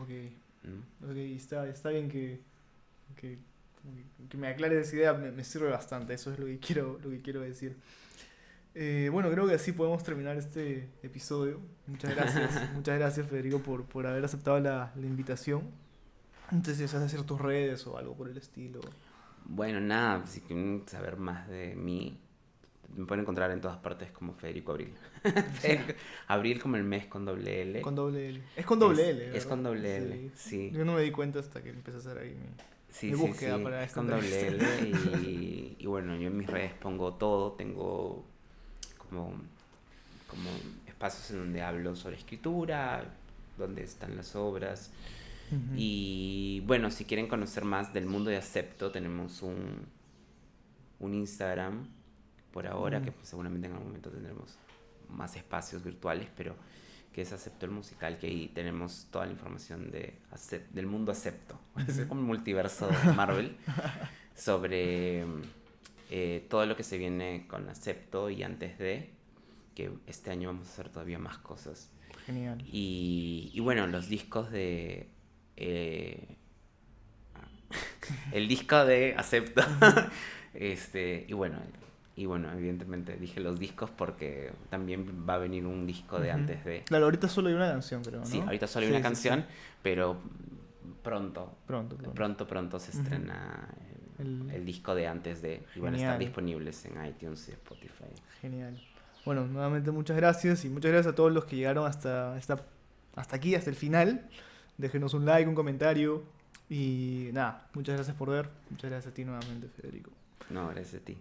Ok. ¿no? Ok, está bien que, que me aclares esa idea, me sirve bastante, eso es lo que quiero decir. Bueno, creo que así podemos terminar este episodio. Muchas gracias Federico por haber aceptado la invitación. No sé si deseas hacer tus redes o algo por el estilo. Bueno, nada, si quieren saber más de mí, me pueden encontrar en todas partes como Federico Abril. Federico- Abril como el mes con doble L. Con doble L. Es con doble L, Es ¿verdad? con doble L, sí. Yo no me di cuenta hasta que empecé a hacer ahí Sí, mi sí, búsqueda sí, para es esta con doble entrevista. L y bueno, yo en mis redes pongo todo, tengo como, como espacios en donde hablo sobre escritura, donde están las obras Ujú. y bueno, si quieren conocer más del mundo de Acepto, tenemos un Instagram por ahora, que pues, seguramente en algún momento tendremos más espacios virtuales, pero que es Acepto el Musical, que ahí tenemos toda la información del mundo Acepto, es como el multiverso de Marvel, sobre todo lo que se viene con Acepto y antes de, que este año vamos a hacer todavía más cosas. Genial. Y bueno, los discos de... eh, el disco de Acepto. Y bueno, evidentemente dije los discos porque también va a venir un disco de Ujú. antes de. Claro, ahorita solo hay una canción, creo, ¿no? Sí, ahorita solo hay Sí, una sí, sí. canción, pero pronto, Pronto. pronto se Ujú. estrena El- el disco de antes de. Y van a estar Genial. disponibles en iTunes y Spotify. Genial. Bueno, nuevamente muchas gracias y muchas gracias a todos los que llegaron hasta aquí, hasta el final. Déjenos un like, un comentario y nada, muchas gracias por ver. Muchas gracias a ti nuevamente, Federico. No, gracias a ti.